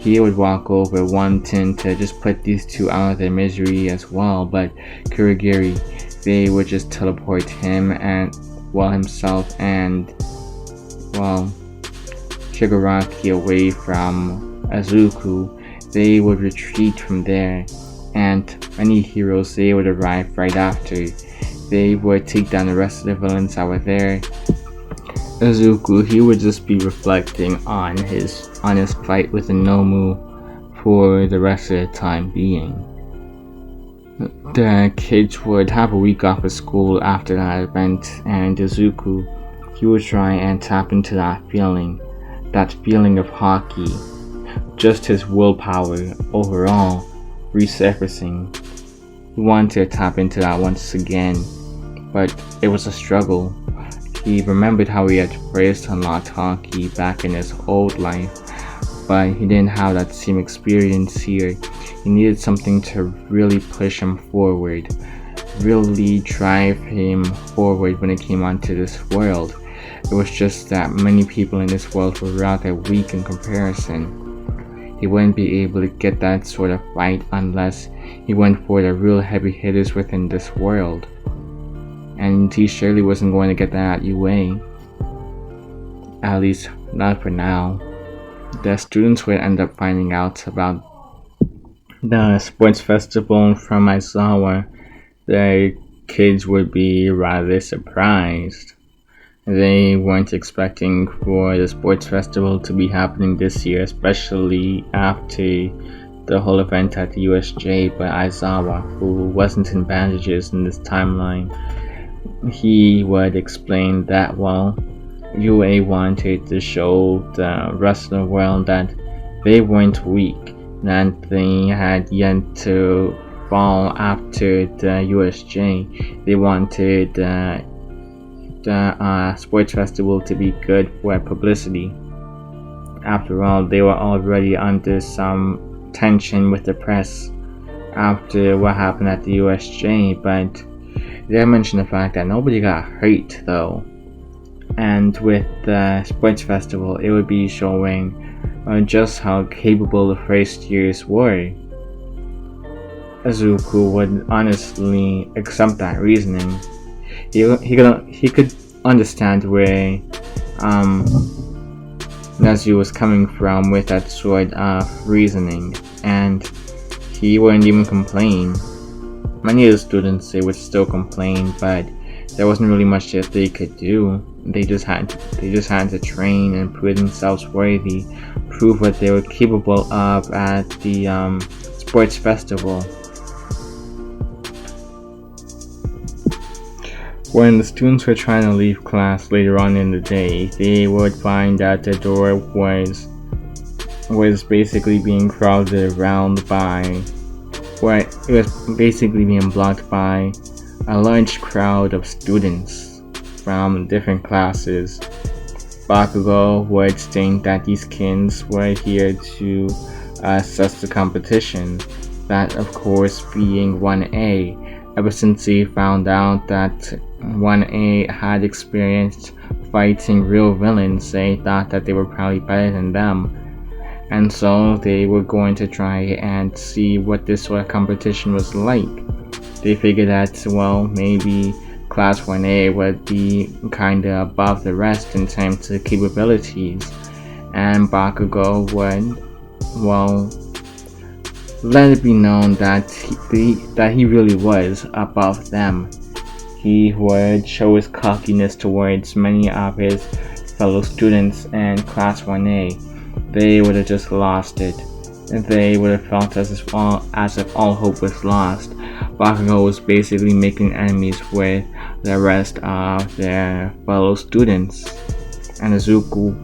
He would walk over wanting to just put these two out of their misery as well, but Kurogiri, they would just teleport him and himself and Shigaraki away from Azuku. They would retreat from there, and many heroes, they would arrive right after. They would take down the rest of the villains that were there. Azuku, he would just be reflecting on his fight with the Nomu for the rest of the time being. The kids would have a week off of school after that event, and Azuku, he would try and tap into that feeling of haki, just his willpower overall resurfacing. He wanted to tap into that once again, but it was a struggle. He remembered how he had first unlocked haki back in his old life, but he didn't have that same experience here. He needed something to really push him forward, really drive him forward when it came onto this world. It was just that many people in this world were rather weak in comparison. He wouldn't be able to get that sort of fight unless he went for the real heavy hitters within this world. And he surely wasn't going to get that at UA. At least, not for now. The students would end up finding out about the sports festival from Aizawa. The kids would be rather surprised. They weren't expecting for the sports festival to be happening this year, especially after the whole event at the USJ, but Aizawa, who wasn't in bandages in this timeline, he would explain that, UA wanted to show the rest of the world that they weren't weak, that they had yet to fall after the USJ. They wanted the sports festival to be good for publicity. After all, they were already under some tension with the press after what happened at the USJ, but they mentioned the fact that nobody got hurt though. And with the sports festival, it would be showing just how capable the first years were. Izuku would honestly accept that reasoning. He could understand where Nezu was coming from with that sort of reasoning, and he wouldn't even complain. Many of the students, they would still complain, but there wasn't really much that they could do. They just had to train and prove themselves worthy, prove what they were capable of at the sports festival. When the students were trying to leave class later on in the day, they would find that the door was basically being crowded around by, it was basically being blocked by a large crowd of students from different classes. Bakugo would think that these kids were here to assess the competition, that of course being 1A, ever since he found out that 1A had experienced fighting real villains. They thought that they were probably better than them, and so they were going to try and see what this sort of competition was like. They figured that, well, maybe Class 1A would be kinda above the rest in terms of capabilities, and Bakugo would, well, let it be known that he really was above them. He would show his cockiness towards many of his fellow students in Class 1A. They would have just lost it. They would have felt as if all hope was lost. Bakugo was basically making enemies with the rest of their fellow students. And Izuku,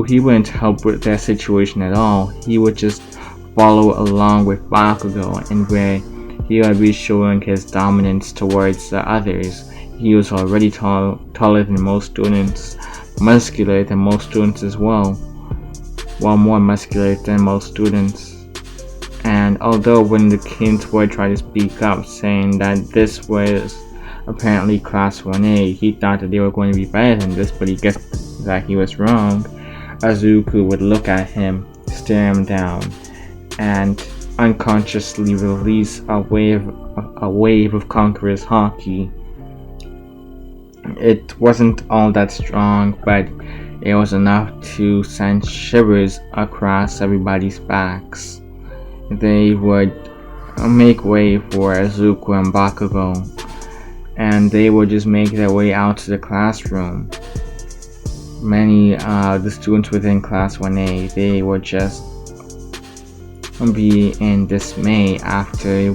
he wouldn't help with their situation at all. He would just follow along with Bakugo, and where he would be showing his dominance towards the others. He was already taller than most students, muscular than most students as well, more muscular than most students. And although when the kids would try to speak up, saying that this was apparently Class 1A, he thought that they were going to be better than this, but he guessed that he was wrong. Izuku would look at him, stare him down, and unconsciously release a wave of Conqueror's Haki. It wasn't all that strong, but it was enough to send shivers across everybody's backs. They would make way for Izuku and Bakugo, and they would just make their way out to the classroom. Many of the students within Class 1A, they would just be in dismay after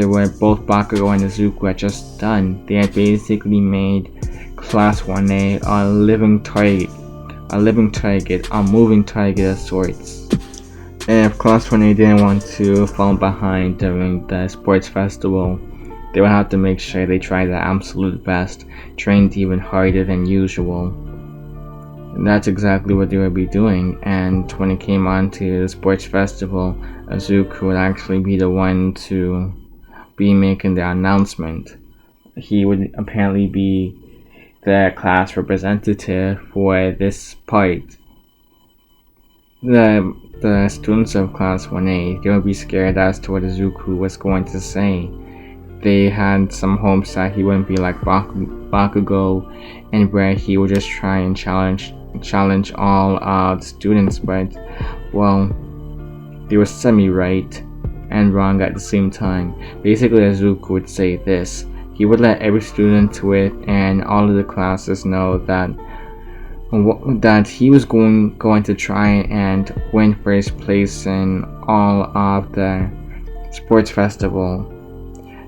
what both Bakugo and Izuku had just done. They had basically made Class 1A a living target, a moving target of sorts. And if Class 1A didn't want to fall behind during the sports festival, they would have to make sure they tried their absolute best, trained even harder than usual. And that's exactly what they would be doing, and when it came on to the sports festival, Izuku would actually be the one to be making the announcement. He would apparently be the class representative for this part. The students of Class 1A, they would be scared as to what Izuku was going to say. They had some hopes that he wouldn't be like Bakugo, and where he would just try and challenge all the students, but, well, they were semi-right and wrong at the same time. Basically, Izuku would say this: he would let every student within all of the classes know that he was going to try and win first place in all of the sports festival.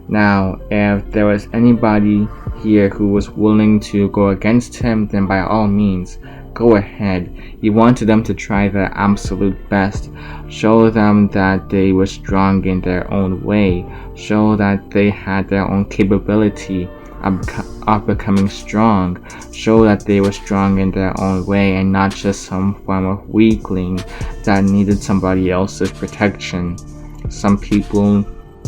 Now, if there was anybody here who was willing to go against him, then by all means, go ahead. He wanted them to try their absolute best, show them that they were strong in their own way, show that they had their own capability of becoming strong, show that they were strong in their own way and not just some form of weakling that needed somebody else's protection. Some people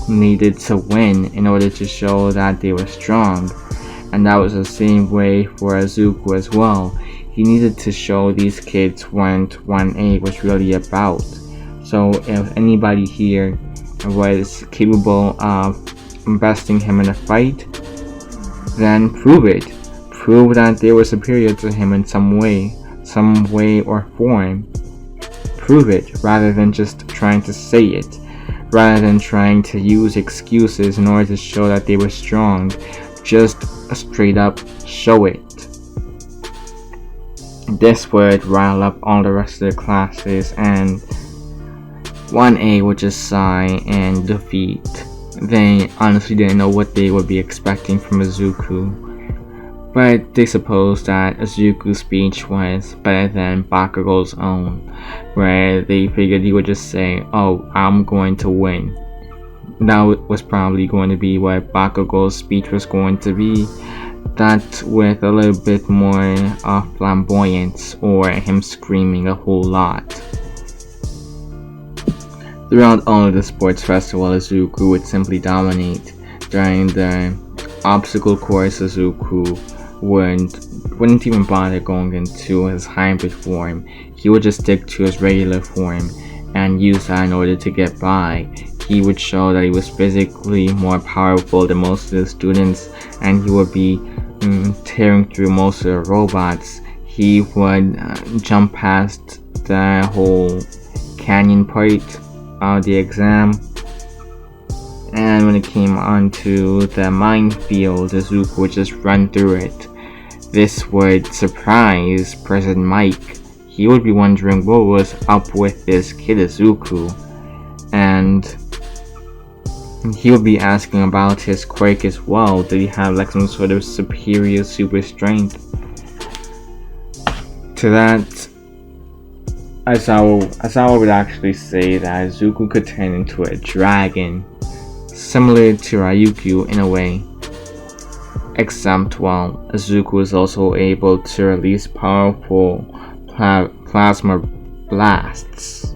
needed to win in order to show that they were strong, and that was the same way for Izuku as well. He needed to show these kids what 1A was really about. So if anybody here was capable of investing him in a fight, then prove it. Prove that they were superior to him in some way or form. Prove it rather than just trying to say it. Rather than trying to use excuses in order to show that they were strong, just straight up show it. This would rile up all the rest of the classes, and 1A would just sigh and defeat. They honestly didn't know what they would be expecting from Izuku, but they supposed that Izuku's speech was better than Bakugo's own, where they figured he would just say, "Oh, I'm going to win." That was probably going to be what Bakugo's speech was going to be, that with a little bit more flamboyance or him screaming a whole lot. Throughout all of the sports festival, Izuku would simply dominate. During the obstacle course, Izuku wouldn't even bother going into his hybrid form. He would just stick to his regular form and use that in order to get by. He would show that he was physically more powerful than most of the students, and he would be tearing through most of the robots. He would jump past the whole canyon part of the exam, and when it came onto the minefield, Izuku would just run through it. This would surprise President Mike. He would be wondering what was up with this kid Izuku, and he would be asking about his quirk as well. Did he have like some sort of superior super strength? To that, Aizawa would actually say that Izuku could turn into a dragon, similar to Ryukyu in a way. Except, well, Izuku is also able to release powerful plasma blasts.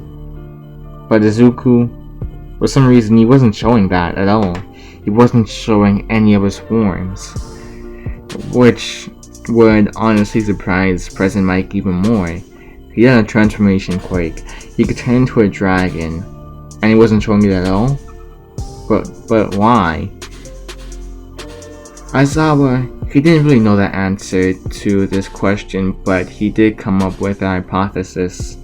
But Izuku, for some reason, he wasn't showing that at all. He wasn't showing any of his forms, which would honestly surprise President Mike even more. He had a transformation quirk. He could turn into a dragon, and he wasn't showing it at all. But why? Aizawa, he didn't really know the answer to this question, but he did come up with a hypothesis.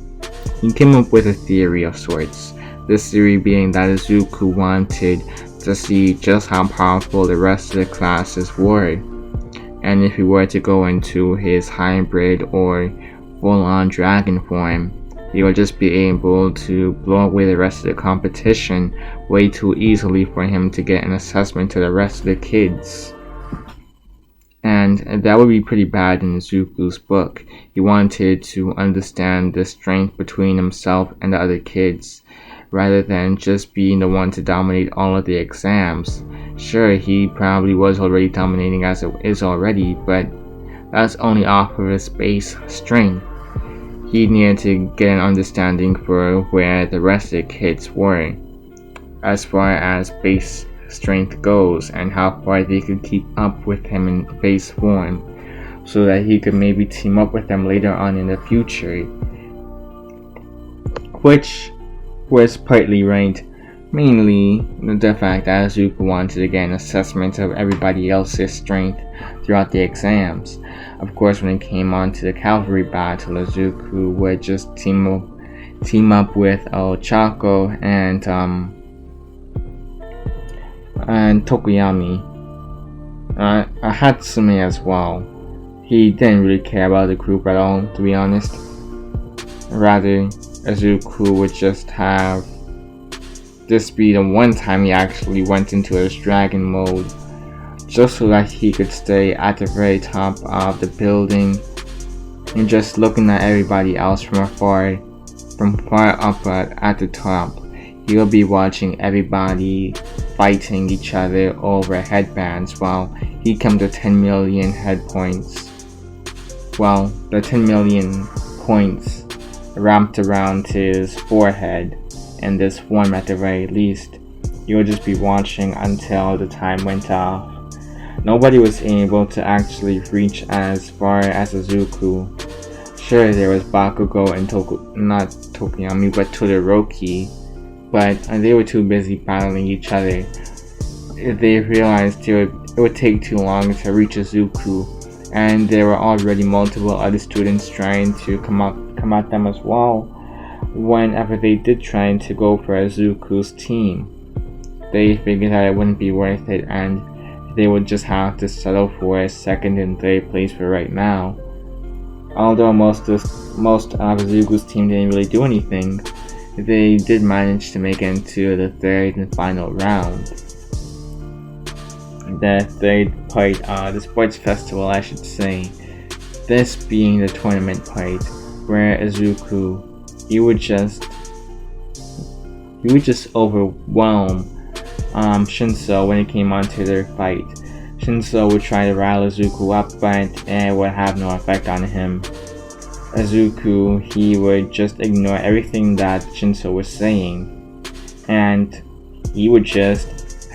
He came up with a theory of sorts. This theory being that Izuku wanted to see just how powerful the rest of the classes were, and if he were to go into his hybrid or full-on dragon form, he would just be able to blow away the rest of the competition way too easily for him to get an assessment to the rest of the kids. And that would be pretty bad in Izuku's book. He wanted to understand the strength between himself and the other kids, rather than just being the one to dominate all of the exams. Sure, he probably was already dominating as it is already, but that's only off of his base strength. He needed to get an understanding for where the rest of the kids were, as far as base strength goes, and how far they could keep up with him in base form, so that he could maybe team up with them later on in the future. Which was partly right, mainly the fact that Izuku wanted to get an assessment of everybody else's strength throughout the exams. Of course, when it came on to the cavalry battle, Izuku would just team up with Ochako and Tokuyami. Hatsume as well. He didn't really care about the group at all, to be honest. Rather, Izuku would just have This be the one time he actually went into his dragon mode, just so that he could stay at the very top of the building and just looking at everybody else from far up at the top. He'll be watching everybody fighting each other over headbands while he comes to 10 million head points. Well, the 10 million points wrapped around his forehead in this form at the very least. You'll just be watching until the time went off. Nobody was able to actually reach as far as Izuku. Sure, there was Bakugo and not Tokuyami, but Todoroki, but they were too busy battling each other. They realized it would take too long to reach Izuku, and there were already multiple other students trying to come at them as well. Whenever they did try to go for Izuku's team, they figured that it wouldn't be worth it, and they would just have to settle for second and third place for right now. Although most of Izuku's team didn't really do anything, they did manage to make it into the third and final round. The third part, the sports festival, I should say. This being the tournament part, where Izuku, he would just overwhelm Shinso when it came onto their fight. Shinso would try to rile Izuku up, but it would have no effect on him. Izuku, he would just ignore everything that Shinso was saying, and he would just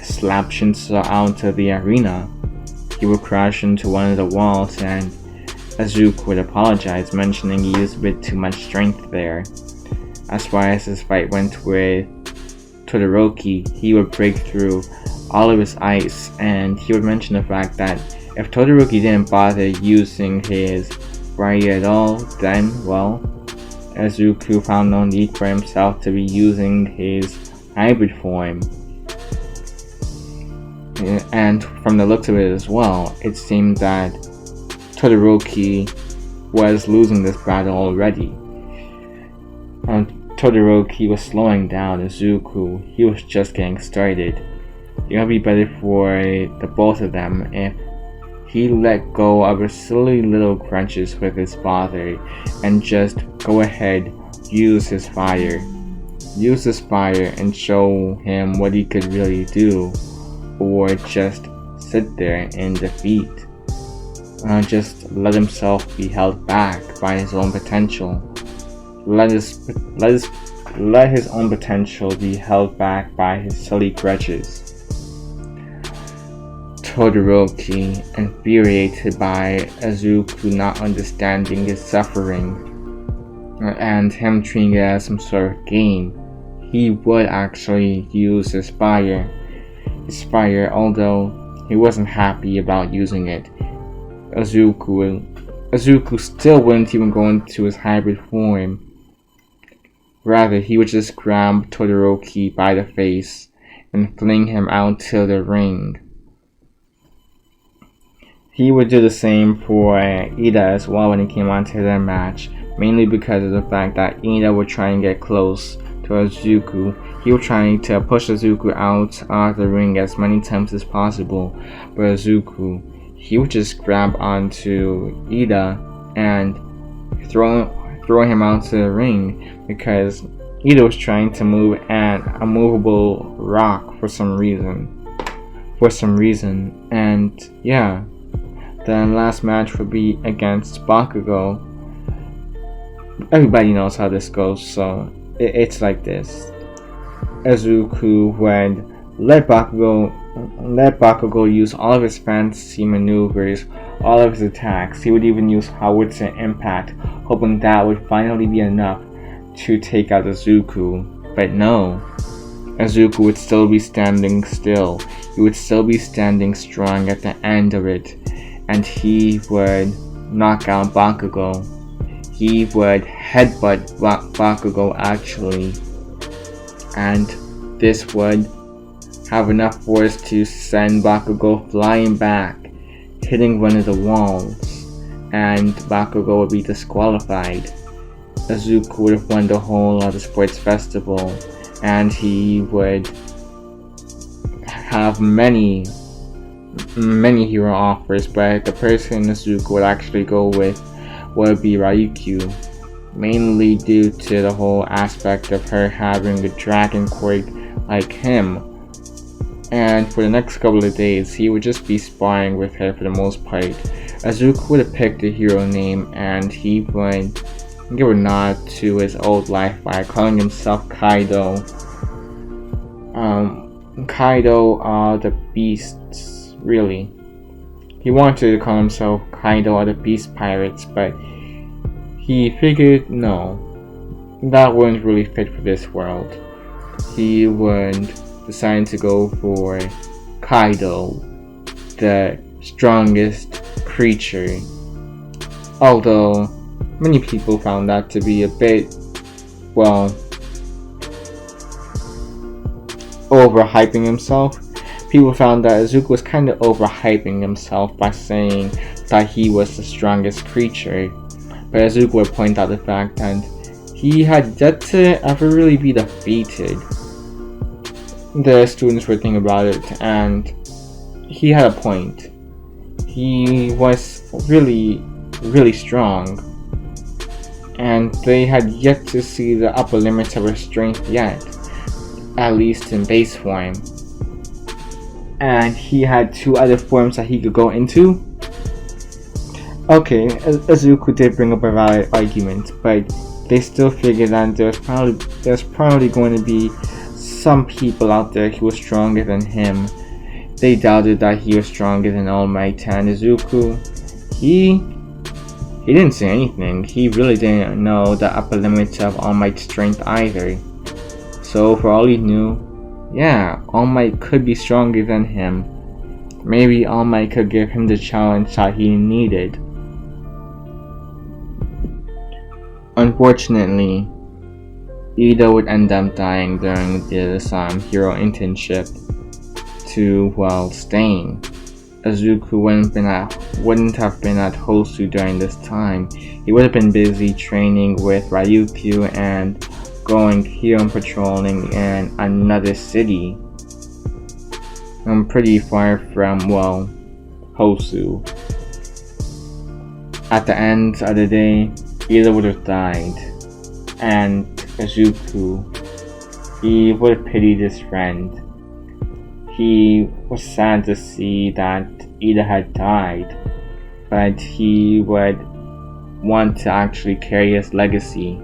slap Shinso out of the arena. He would crash into one of the walls, and Izuku would apologize, mentioning he used a bit too much strength there. As far as his fight went with Todoroki, he would break through all of his ice, and he would mention the fact that if Todoroki didn't bother using his fire at all, then, well, Izuku found no need for himself to be using his hybrid form. And from the looks of it as well, it seemed that Todoroki was losing this battle already. Todoroki was slowing down Izuku. He was just getting started. It would be better for the both of them if he let go of his silly little grudges with his father and just go ahead, use his fire and show him what he could really do, or just sit there in defeat. Just let himself be held back by his own potential. Let his own potential be held back by his silly grudges. Todoroki, infuriated by Izuku not understanding his suffering and him treating it as some sort of game, he would actually use his fire, although he wasn't happy about using it. Izuku still wouldn't even go into his hybrid form. Rather, he would just grab Todoroki by the face and fling him out to the ring. He would do the same for Ida as well when it came onto their match, mainly because of the fact that Ida would try and get close to Izuku. He was trying to push Izuku out of the ring as many times as possible, but Izuku, he would just grab onto Ida and throw him out to the ring, because Ida was trying to move an immovable rock for some reason. And yeah, the last match would be against Bakugo. Everybody knows how this goes, so it's like this. Izuku would let Bakugo use all of his fancy maneuvers, all of his attacks. He would even use howitzer impact, hoping that would finally be enough to take out Izuku. But no, Izuku would still be standing still. He would still be standing strong at the end of it, and he would knock out Bakugo. He would headbutt Bakugo actually, and this would have enough force to send Bakugo flying back, hitting one of the walls, and Bakugo would be disqualified. Izuku would have won the whole of the sports festival, and he would have many hero offers, but the person Izuku would actually go with would be Ryukyu, mainly due to the whole aspect of her having a dragon quirk like him. And for the next couple of days, he would just be sparring with her for the most part. Izuku would have picked a hero name, and he would give a nod to his old life by calling himself Kaido. Kaido are the beasts, really. He wanted to call himself Kaido are the Beast Pirates, but he figured no, that wouldn't really fit for this world. He would decide to go for Kaido, the strongest creature. Although many people found that to be a bit, well, overhyping himself. People found that Izuku was kind of overhyping himself by saying that he was the strongest creature. But Izuku would point out the fact that he had yet to ever really be defeated. The students were thinking about it, and he had a point. He was really, really strong, and they had yet to see the upper limits of her strength yet, at least in base form. And he had 2 other forms that he could go into. Okay, Izuku did bring up a valid argument, but they still figured that there's probably going to be some people out there who were stronger than him. They doubted that he was stronger than All Might, and Izuku, he didn't say anything. He really didn't know the upper limits of All Might's strength either. So for all he knew, yeah, All Might could be stronger than him. Maybe All Might could give him the challenge that he needed. Unfortunately, Ida would end up dying during this hero internship to, well, Stain. Izuku wouldn't have been at Hosu during this time. He would have been busy training with Ryukyu and going hero patrolling in another city. Pretty far from, well, Hosu. At the end of the day, Ida would have died, and Izuku, he would have pitied his friend. He was sad to see that Ida had died, but he would want to actually carry his legacy.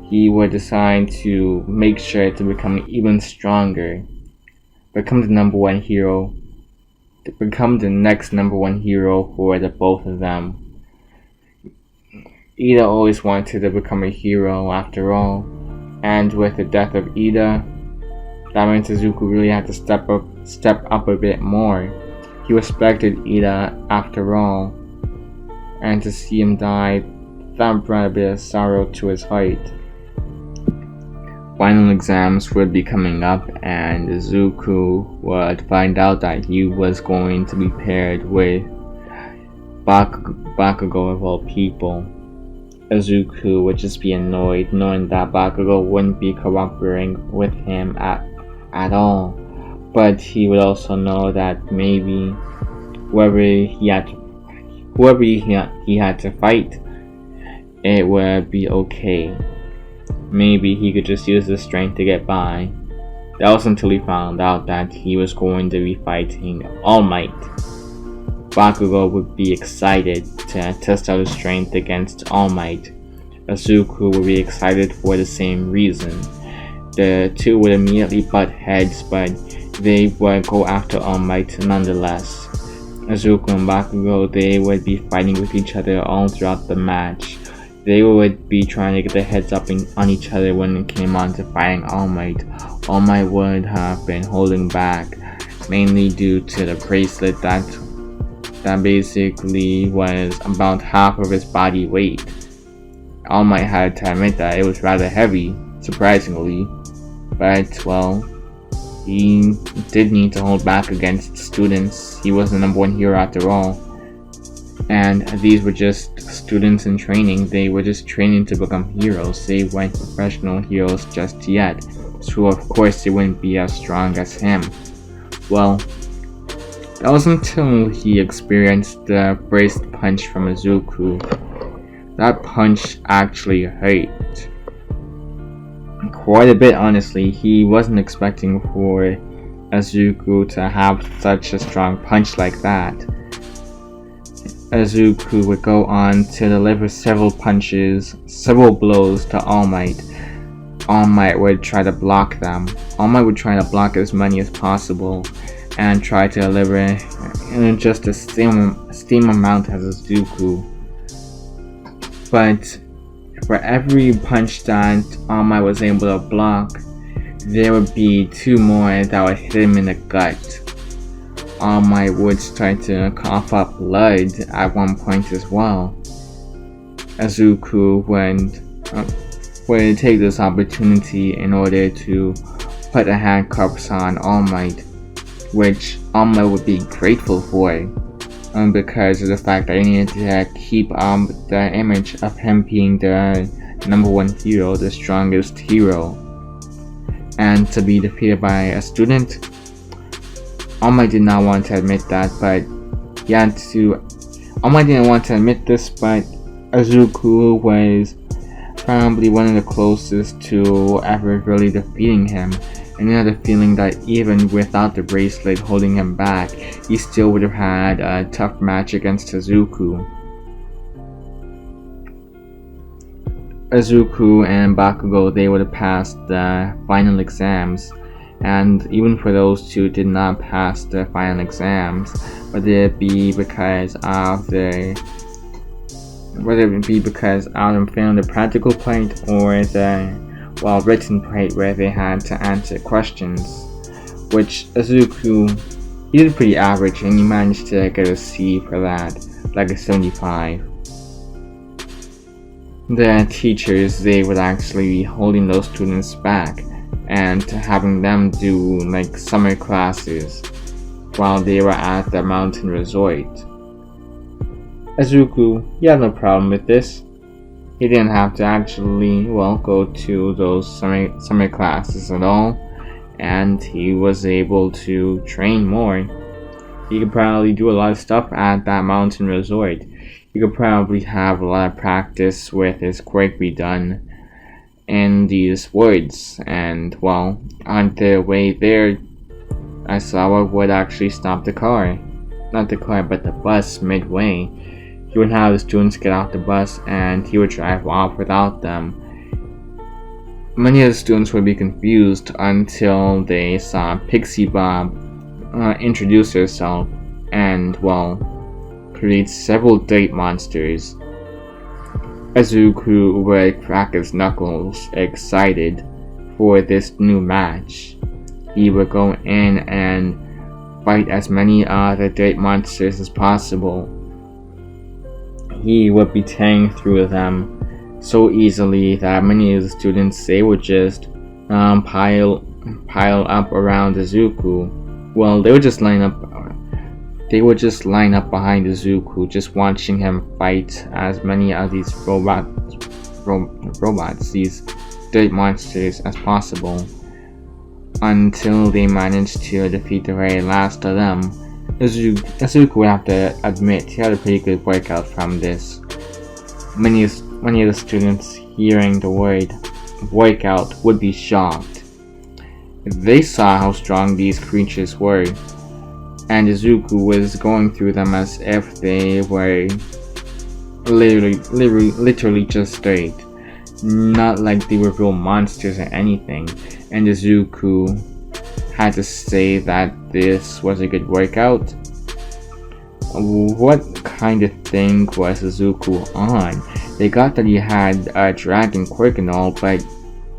He would decide to make sure to become even stronger, become the number one hero, to become the next number one hero for the both of them. Ida always wanted to become a hero after all, and with the death of Ida, that meant Izuku really had to step up a bit more. He respected Ida after all, and to see him die, that brought a bit of sorrow to his heart. Final exams would be coming up, and Izuku would find out that he was going to be paired with Bakugo of all people. Izuku would just be annoyed knowing that Bakugo wouldn't be cooperating with him at all. But he would also know that maybe whoever he had to fight, it would be okay. Maybe he could just use his strength to get by. That was until he found out that he was going to be fighting All Might. Bakugo would be excited to test out his strength against All Might. Izuku would be excited for the same reason. The two would immediately butt heads, but they would go after All Might nonetheless. Izuku and Bakugo, they would be fighting with each other all throughout the match. They would be trying to get their heads up on each other when it came on to fighting All Might. All Might would have been holding back, mainly due to the bracelet that basically was about half of his body weight. All Might had to admit that it was rather heavy, surprisingly, but well, he did need to hold back against students. He was the number one hero after all. And these were just students in training. They were just training to become heroes. They weren't professional heroes just yet. so of course they wouldn't be as strong as him. Well, that was until he experienced the braced punch from Izuku. That punch actually hurt quite a bit, honestly. He wasn't expecting for Izuku to have such a strong punch like that. Izuku would go on to deliver several blows to All Might. All Might would try to block them. All Might would try to block as many as possible and try to deliver in just the same amount as Izuku. But for every punch that All Might was able to block, there would be 2 more that would hit him in the gut. All Might would start to cough up blood at one point as well. Izuku would take this opportunity in order to put the handcuffs on All Might, which All Might would be grateful for, because of the fact that he needed to keep the image of him being the #1 hero, the strongest hero. And to be defeated by a student, All Might did not want to admit that, but All Might didn't want to admit this, but Izuku was probably one of the closest to ever really defeating him, and he had a feeling that even without the bracelet holding him back, he still would have had a tough match against Izuku. Izuku and Bakugo, they would have passed the final exams, and even for those two did not pass the final exams, whether it be because of them failing the practical part or the written part where they had to answer questions, which Izuku, he did pretty average and he managed to get a C for that, like a 75. The teachers, they would actually be holding those students back and having them do like summer classes while they were at the mountain resort. Izuku, he had no problem with this. He didn't have to actually, go to those summer classes at all, and he was able to train more. He could probably do a lot of stuff at that mountain resort. He could probably have a lot of practice with his quirk be done in these woods, and on the way there, Aizawa would actually stop the car. Not the car, but the bus midway. He would have the students get off the bus and he would drive off without them. Many of the students would be confused until they saw Pixie Bob introduce herself and, create several date monsters. Izuku would crack his knuckles, excited for this new match. He would go in and fight as many of the date monsters as possible. He would be tearing through them so easily that many of the students, they would just pile up around Izuku. They would just line up behind Izuku, just watching him fight as many of these robots, these date monsters as possible, until they managed to defeat the very last of them. Izuku would have to admit he had a pretty good workout from this. Many of the students hearing the word workout would be shocked. They saw how strong these creatures were, and Izuku was going through them as if they were literally just dirt, not like they were real monsters or anything. And Izuku had to say that this was a good workout. What kind of thing was Izuku on? They got that he had a dragon quirk and all, but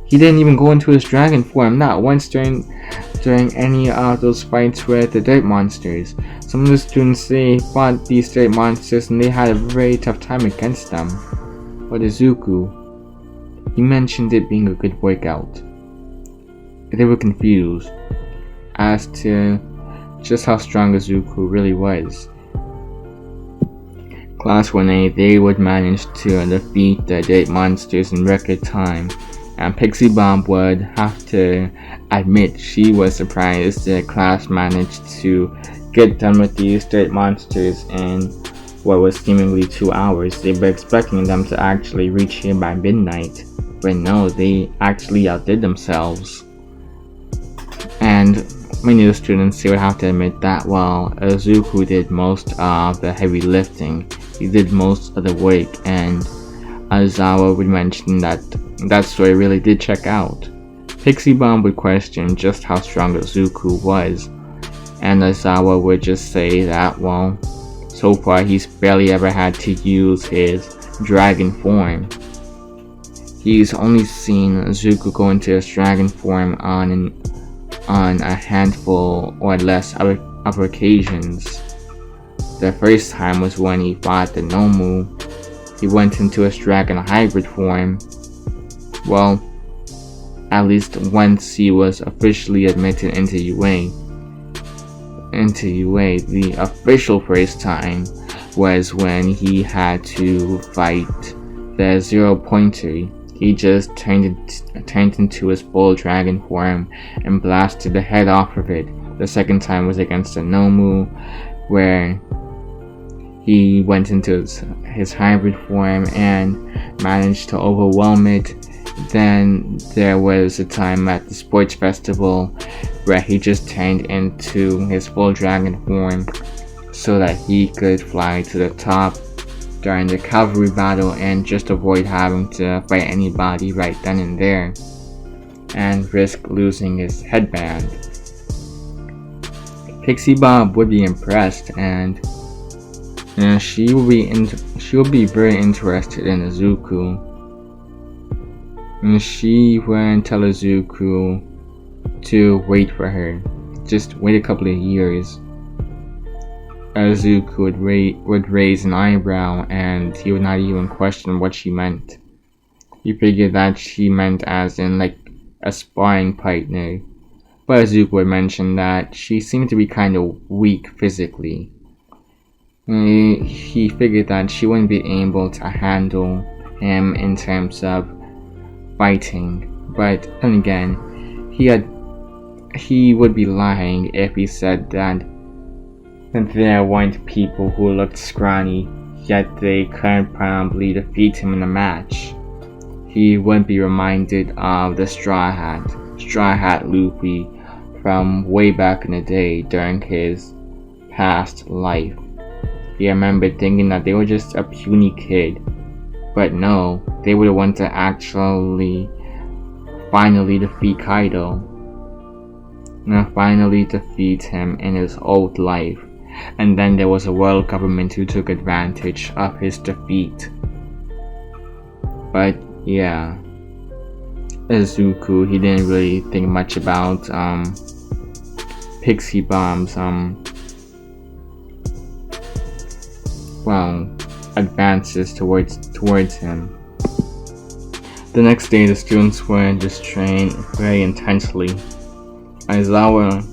he didn't even go into his dragon form, not once during any of those fights with the dirt monsters. Some of the students, they fought these dirt monsters and they had a very tough time against them. But Izuku, he mentioned it being a good workout. They were confused as to just how strong Izuku really was. Class 1A, they would manage to defeat the date monsters in record time, And Pixie Bomb would have to admit she was surprised the class managed to get done with these dirt monsters in what was seemingly 2 hours. They were expecting them to actually reach here by midnight, but no, they actually outdid themselves. And many of the students, they would have to admit that while Izuku did most of the heavy lifting, he did most of the work, and Aizawa would mention that story really did check out. Pixie Bomb would question just how strong Izuku was, and Aizawa would just say that, well, so far he's barely ever had to use his dragon form. He's only seen Izuku go into his dragon form on a handful or less of occasions. The first time was when he fought the Nomu. He went into his dragon hybrid form. Well, at least once he was officially admitted into UA. The official first time was when he had to fight the 0-pointer. He just turned into his full dragon form and blasted the head off of it. The second time was against the Nomu, where he went into his hybrid form and managed to overwhelm it. Then there was a time at the sports festival where he just turned into his full dragon form so that he could fly to the top during the cavalry battle and just avoid having to fight anybody right then and there and risk losing his headband. Pixie Bomb would be impressed, and she will be very interested in Izuku. And she would tell Izuku to wait for her. Just wait a couple of years. Izuku would raise an eyebrow, and he would not even question what she meant. He figured that she meant as in like a sparring partner. But Izuku would mention that she seemed to be kind of weak physically. He figured that she wouldn't be able to handle him in terms of fighting. But then again, he would be lying if he said that there weren't people who looked scrawny, yet they couldn't probably defeat him in a match. He would be reminded of the Straw Hat Luffy from way back in the day during his past life. He remembered thinking that they were just a puny kid, but no, they were the ones that actually finally defeat Kaido. And finally defeat him in his old life. And then there was a world government who took advantage of his defeat. But yeah, Izuku, he didn't really think much about Pixie Bomb's advances towards him. The next day, the students would just train very intensely. Aizawa,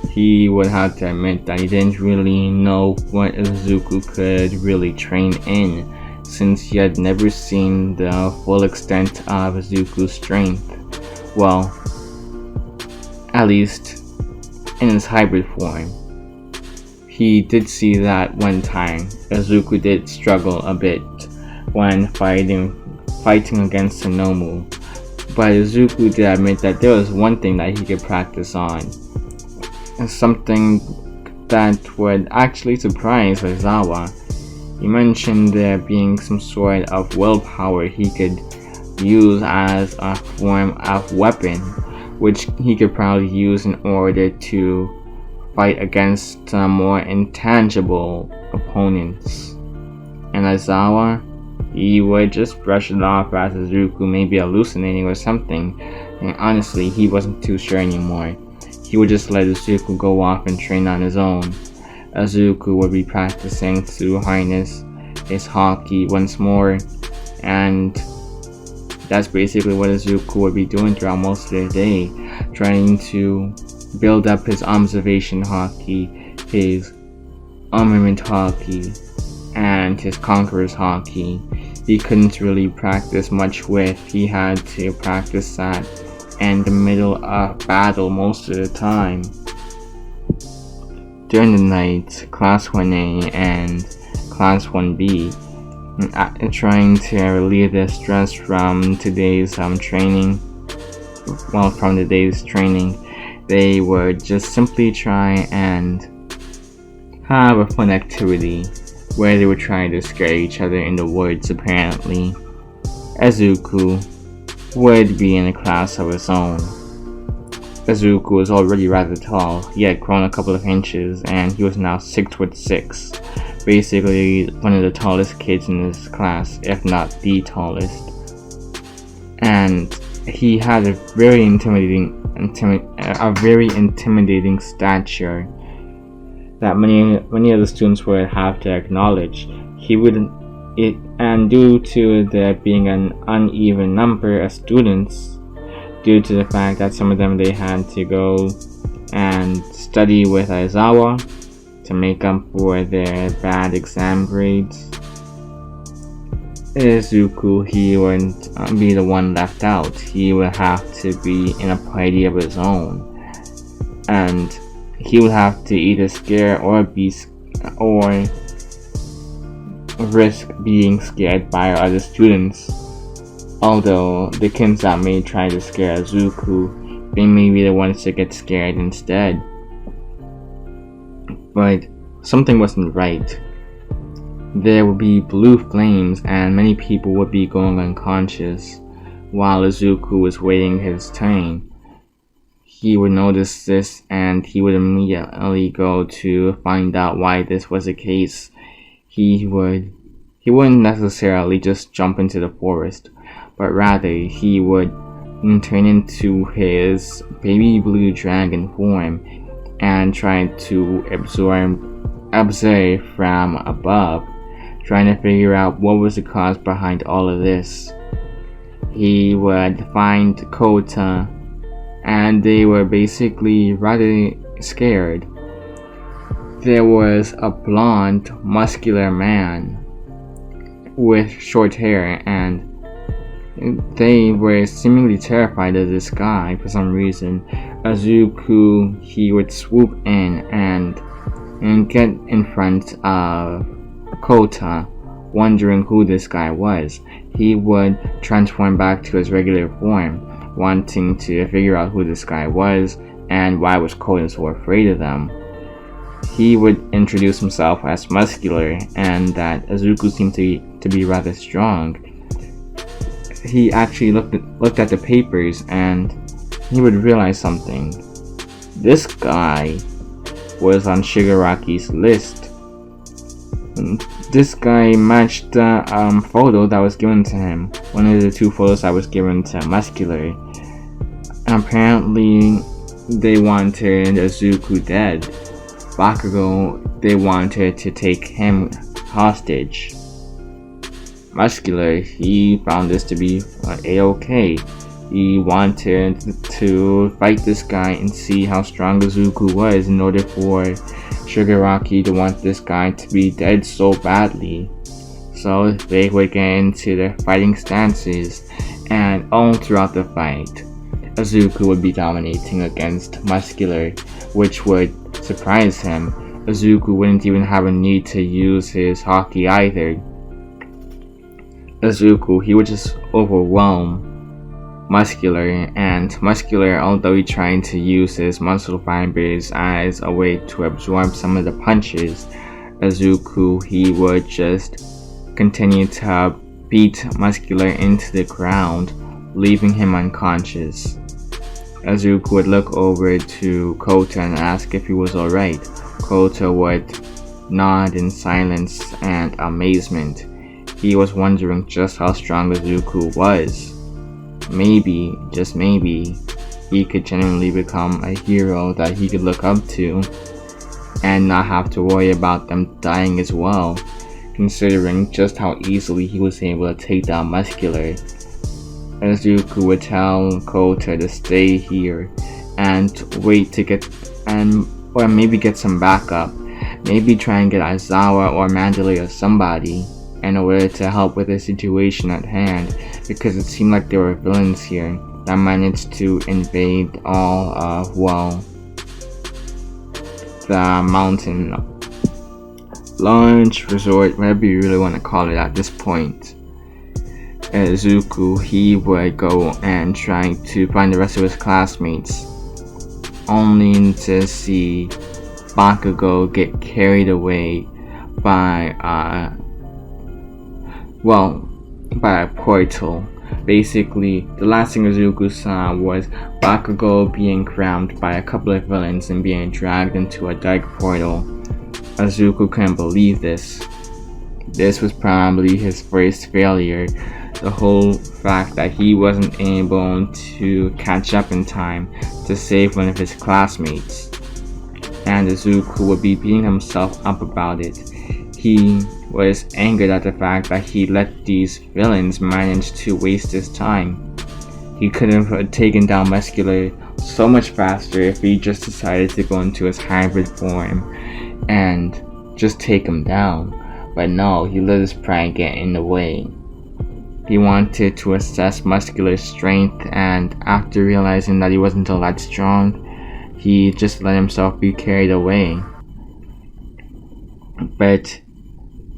he would have to admit that he didn't really know what Izuku could really train in, since he had never seen the full extent of Izuku's strength. Well, at least in his hybrid form. He did see that one time Izuku did struggle a bit when fighting against the Nomu, but Izuku did admit that there was one thing that he could practice on, and something that would actually surprise Aizawa. He mentioned there being some sort of willpower he could use as a form of weapon, which he could probably use in order to fight against more intangible opponents. And Aizawa, he would just brush it off as Izuku may be hallucinating or something, and honestly, he wasn't too sure anymore. He would just let Izuku go off and train on his own. Izuku would be practicing to harness his haki once more, and that's basically what Izuku would be doing throughout most of the day, trying to build up his observation haki, his armament haki, and his conqueror's haki. he couldn't really practice much with. He had to practice that in the middle of battle most of the time. During the night, Class 1A and Class 1B, trying to relieve the stress from today's training, they would just simply try and have a fun activity where they would try to scare each other in the woods. Apparently, Izuku would be in a class of his own. Izuku was already rather tall. He had grown a couple of inches and he was now 6'6", basically one of the tallest kids in his class, if not the tallest. And he had a very intimidating stature that many of the students would have to acknowledge. And due to there being an uneven number of students, due to the fact that some of them they had to go and study with Aizawa to make up for their bad exam grades, Izuku, he wouldn't be the one left out. He would have to be in a party of his own, and he would have to either scare or risk being scared by other students. Although the kids that may try to scare Izuku, they may be the ones to get scared instead. But something wasn't right. There would be blue flames and many people would be going unconscious while Izuku was waiting his turn. He would notice this and he would immediately go to find out why this was the case. He wouldn't necessarily just jump into the forest, but rather he would turn into his baby blue dragon form and try to observe from above, trying to figure out what was the cause behind all of this. He would find Kota, and they were basically rather scared. There was a blonde, muscular man with short hair, and they were seemingly terrified of this guy for some reason. Izuku, he would swoop in and get in front of Kota, wondering who this guy was. He would transform back to his regular form, wanting to figure out who this guy was and why was Kota so afraid of them. He would introduce himself as muscular and that Izuku seemed to be rather strong. He actually looked at the papers and he would realize something. This guy was on Shigaraki's list. This guy matched the photo that was given to him, one of the two photos that was given to Muscular. Apparently, they wanted Izuku dead. Bakugo, they wanted to take him hostage. Muscular, he found this to be a-okay. He wanted to fight this guy and see how strong Izuku was in order for Shigaraki to want this guy to be dead so badly. So they would get into their fighting stances, and all throughout the fight, Izuku would be dominating against Muscular, which would surprise him. Izuku wouldn't even have a need to use his hockey either. Izuku, he would just overwhelm Muscular, and Muscular, although he tried to use his muscle fibers as a way to absorb some of the punches, Izuku, he would just continue to beat Muscular into the ground, leaving him unconscious. Izuku would look over to Kota and ask if he was alright. Kota would nod in silence and amazement. He was wondering just how strong Izuku was. Maybe, just maybe, he could genuinely become a hero that he could look up to and not have to worry about them dying as well, considering just how easily he was able to take down Muscular. Izuku would tell Kota to stay here and wait to or maybe get some backup, maybe try and get Aizawa or Mandalay or somebody. in order to help with the situation at hand, because it seemed like there were villains here that managed to invade all of, well, the mountain launch resort, whatever you really want to call it at this point. Izuku, he would go and try to find the rest of his classmates, only to see Bakugo get carried away by a portal. Basically, the last thing Izuku saw was Bakugo being grabbed by a couple of villains and being dragged into a dark portal. Izuku couldn't believe this. This was probably his first failure. The whole fact that he wasn't able to catch up in time to save one of his classmates. And Izuku would be beating himself up about it. He was angered at the fact that he let these villains manage to waste his time. He could have taken down Muscular so much faster if he just decided to go into his hybrid form and just take him down. But no, he let his pride get in the way. He wanted to assess Muscular's strength, and after realizing that he wasn't all that strong, he just let himself be carried away. But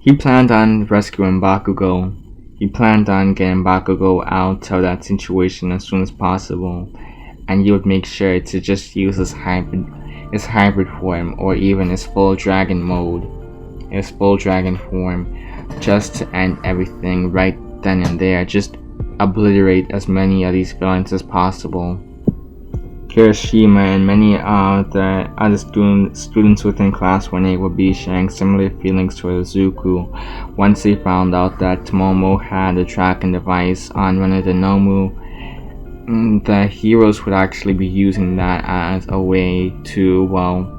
he planned on rescuing Bakugo. He planned on getting Bakugo out of that situation as soon as possible, and he would make sure to just use his hybrid form, or even his full dragon mode, his full dragon form, just to end everything right then and there. Just obliterate as many of these villains as possible. Kirishima and many of the other students within Class 1A would be sharing similar feelings towards Izuku once they found out that Tomomo had a tracking device on one of the Nomu. The heroes would actually be using that as a way to, well,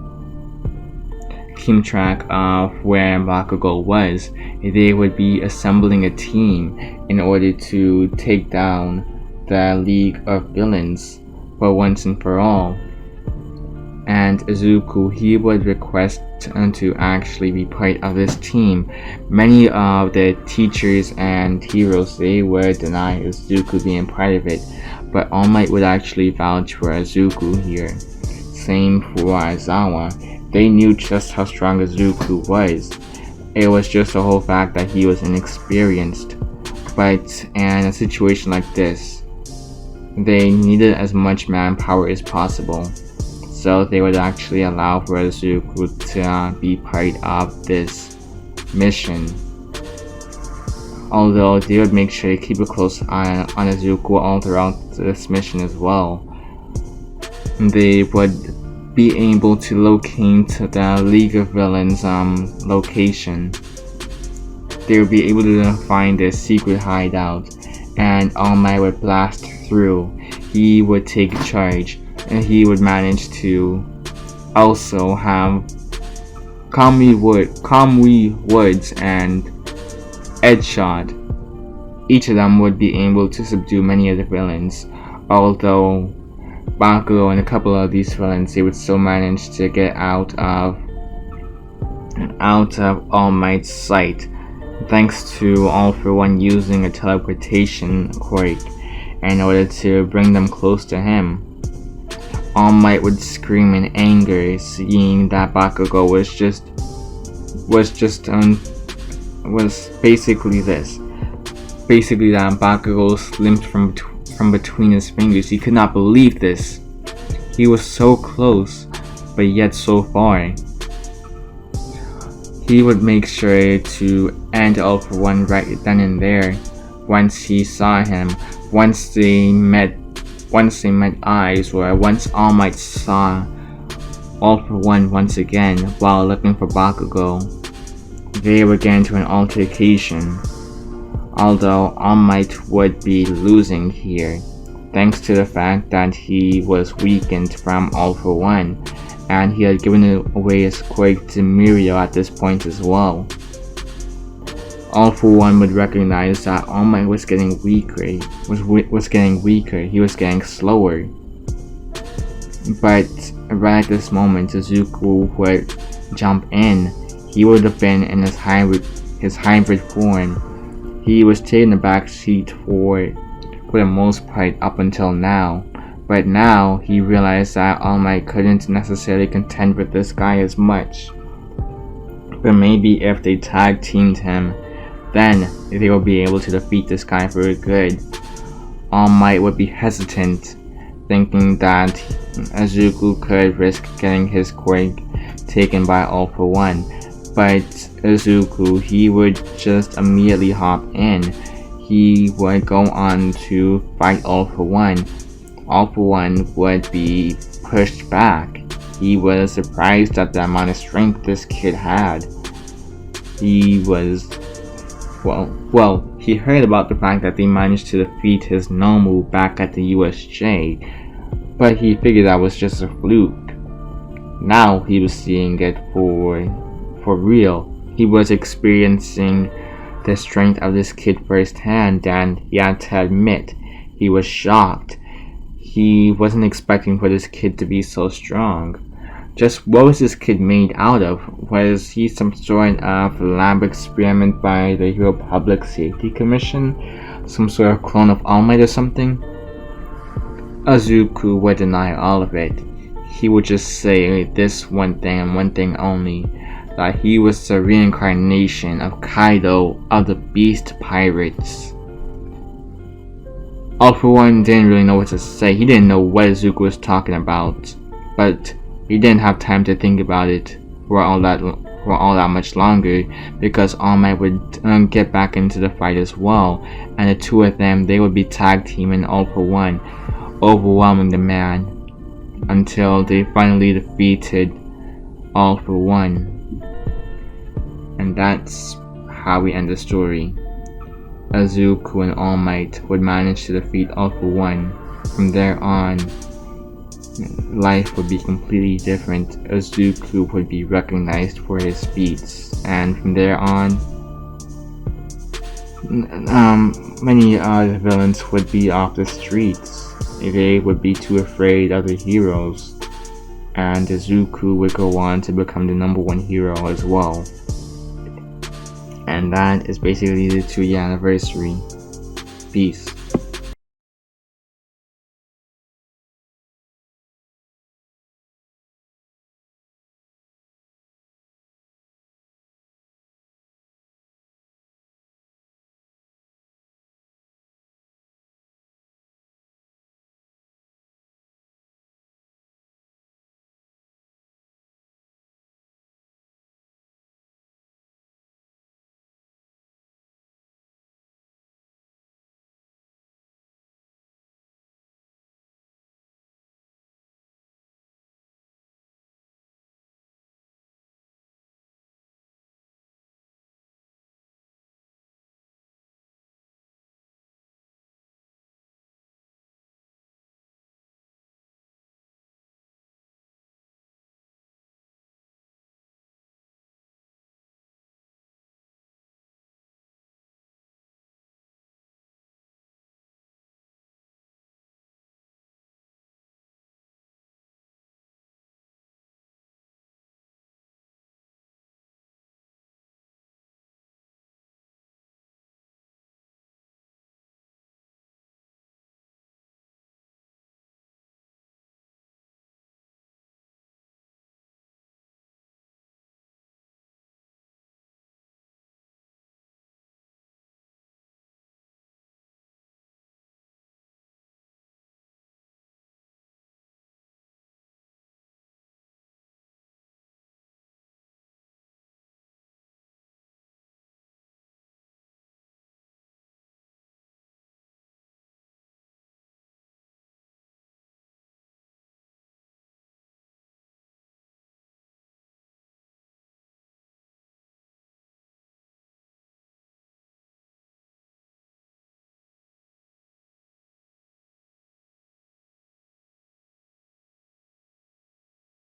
keep track of where Bakugo was. They would be assembling a team in order to take down the League of Villains for once and for all. And Izuku, he would request to actually be part of this team. Many of the teachers and heroes, they would deny Izuku being part of it, but All Might would actually vouch for Izuku here. Same for Aizawa. They knew just how strong Izuku was. It was just the whole fact that he was inexperienced. But in a situation like this, they needed as much manpower as possible, so they would actually allow for Izuku to be part of this mission. Although they would make sure to keep a close eye on Izuku all throughout this mission as well. They would be able to locate the League of Villains location. They would be able to find their secret hideout, and All Might would blast through. He would take charge, and he would manage to also have Kamui Woods and Edgeshot. Each of them would be able to subdue many of the villains, although Bakugo and a couple of these villains, they would still manage to get out of All Might's sight, thanks to All For One using a teleportation quirk in order to bring them close to him. All Might would scream in anger, seeing that Bakugo was basically this. Basically that Bakugo slipped from between his fingers. He could not believe this. He was so close, but yet so far. He would make sure to end All For One right then and there. Once he saw him, once they met eyes, or once All Might saw All For One once again while looking for Bakugo, they would get into an altercation. Although All Might would be losing here, thanks to the fact that he was weakened from All For One, and he had given away his quirk to Mirio at this point as well. All For One would recognize that All Might was getting weaker. He was getting slower. But right at this moment, Izuku would jump in. He would have been in his his hybrid form. He was taking the back seat for the most part up until now. But now he realized that All Might couldn't necessarily contend with this guy as much. But maybe if they tag teamed him, then they will be able to defeat this guy for good. All Might would be hesitant, thinking that Izuku could risk getting his quirk taken by All For One. But Izuku, he would just immediately hop in. He would go on to fight All For One. All For One would be pushed back. He was surprised at the amount of strength this kid had. He was, he heard about the fact that they managed to defeat his Nomu back at the USJ, but he figured that was just a fluke. Now he was seeing it for real. He was experiencing the strength of this kid firsthand, and he had to admit, he was shocked. He wasn't expecting for this kid to be so strong. Just what was this kid made out of? Was he some sort of lab experiment by the Hero Public Safety Commission? Some sort of clone of All Might or something? Izuku would deny all of it. He would just say this one thing and one thing only, that he was the reincarnation of Kaido of the Beast Pirates. All For One didn't really know what to say. He didn't know what Izuku was talking about, but he didn't have time to think about it for all that much longer, because All Might would get back into the fight as well, and the two of them, they would be tag teaming All For One, overwhelming the man until they finally defeated All For One. And that's how we end the story. Izuku and All Might would manage to defeat All For One. From there on, life would be completely different. Izuku would be recognized for his feats, and from there on, many other villains would be off the streets. They would be too afraid of the heroes, and Izuku would go on to become the #1 hero as well. And that is basically the 2-year anniversary. Peace.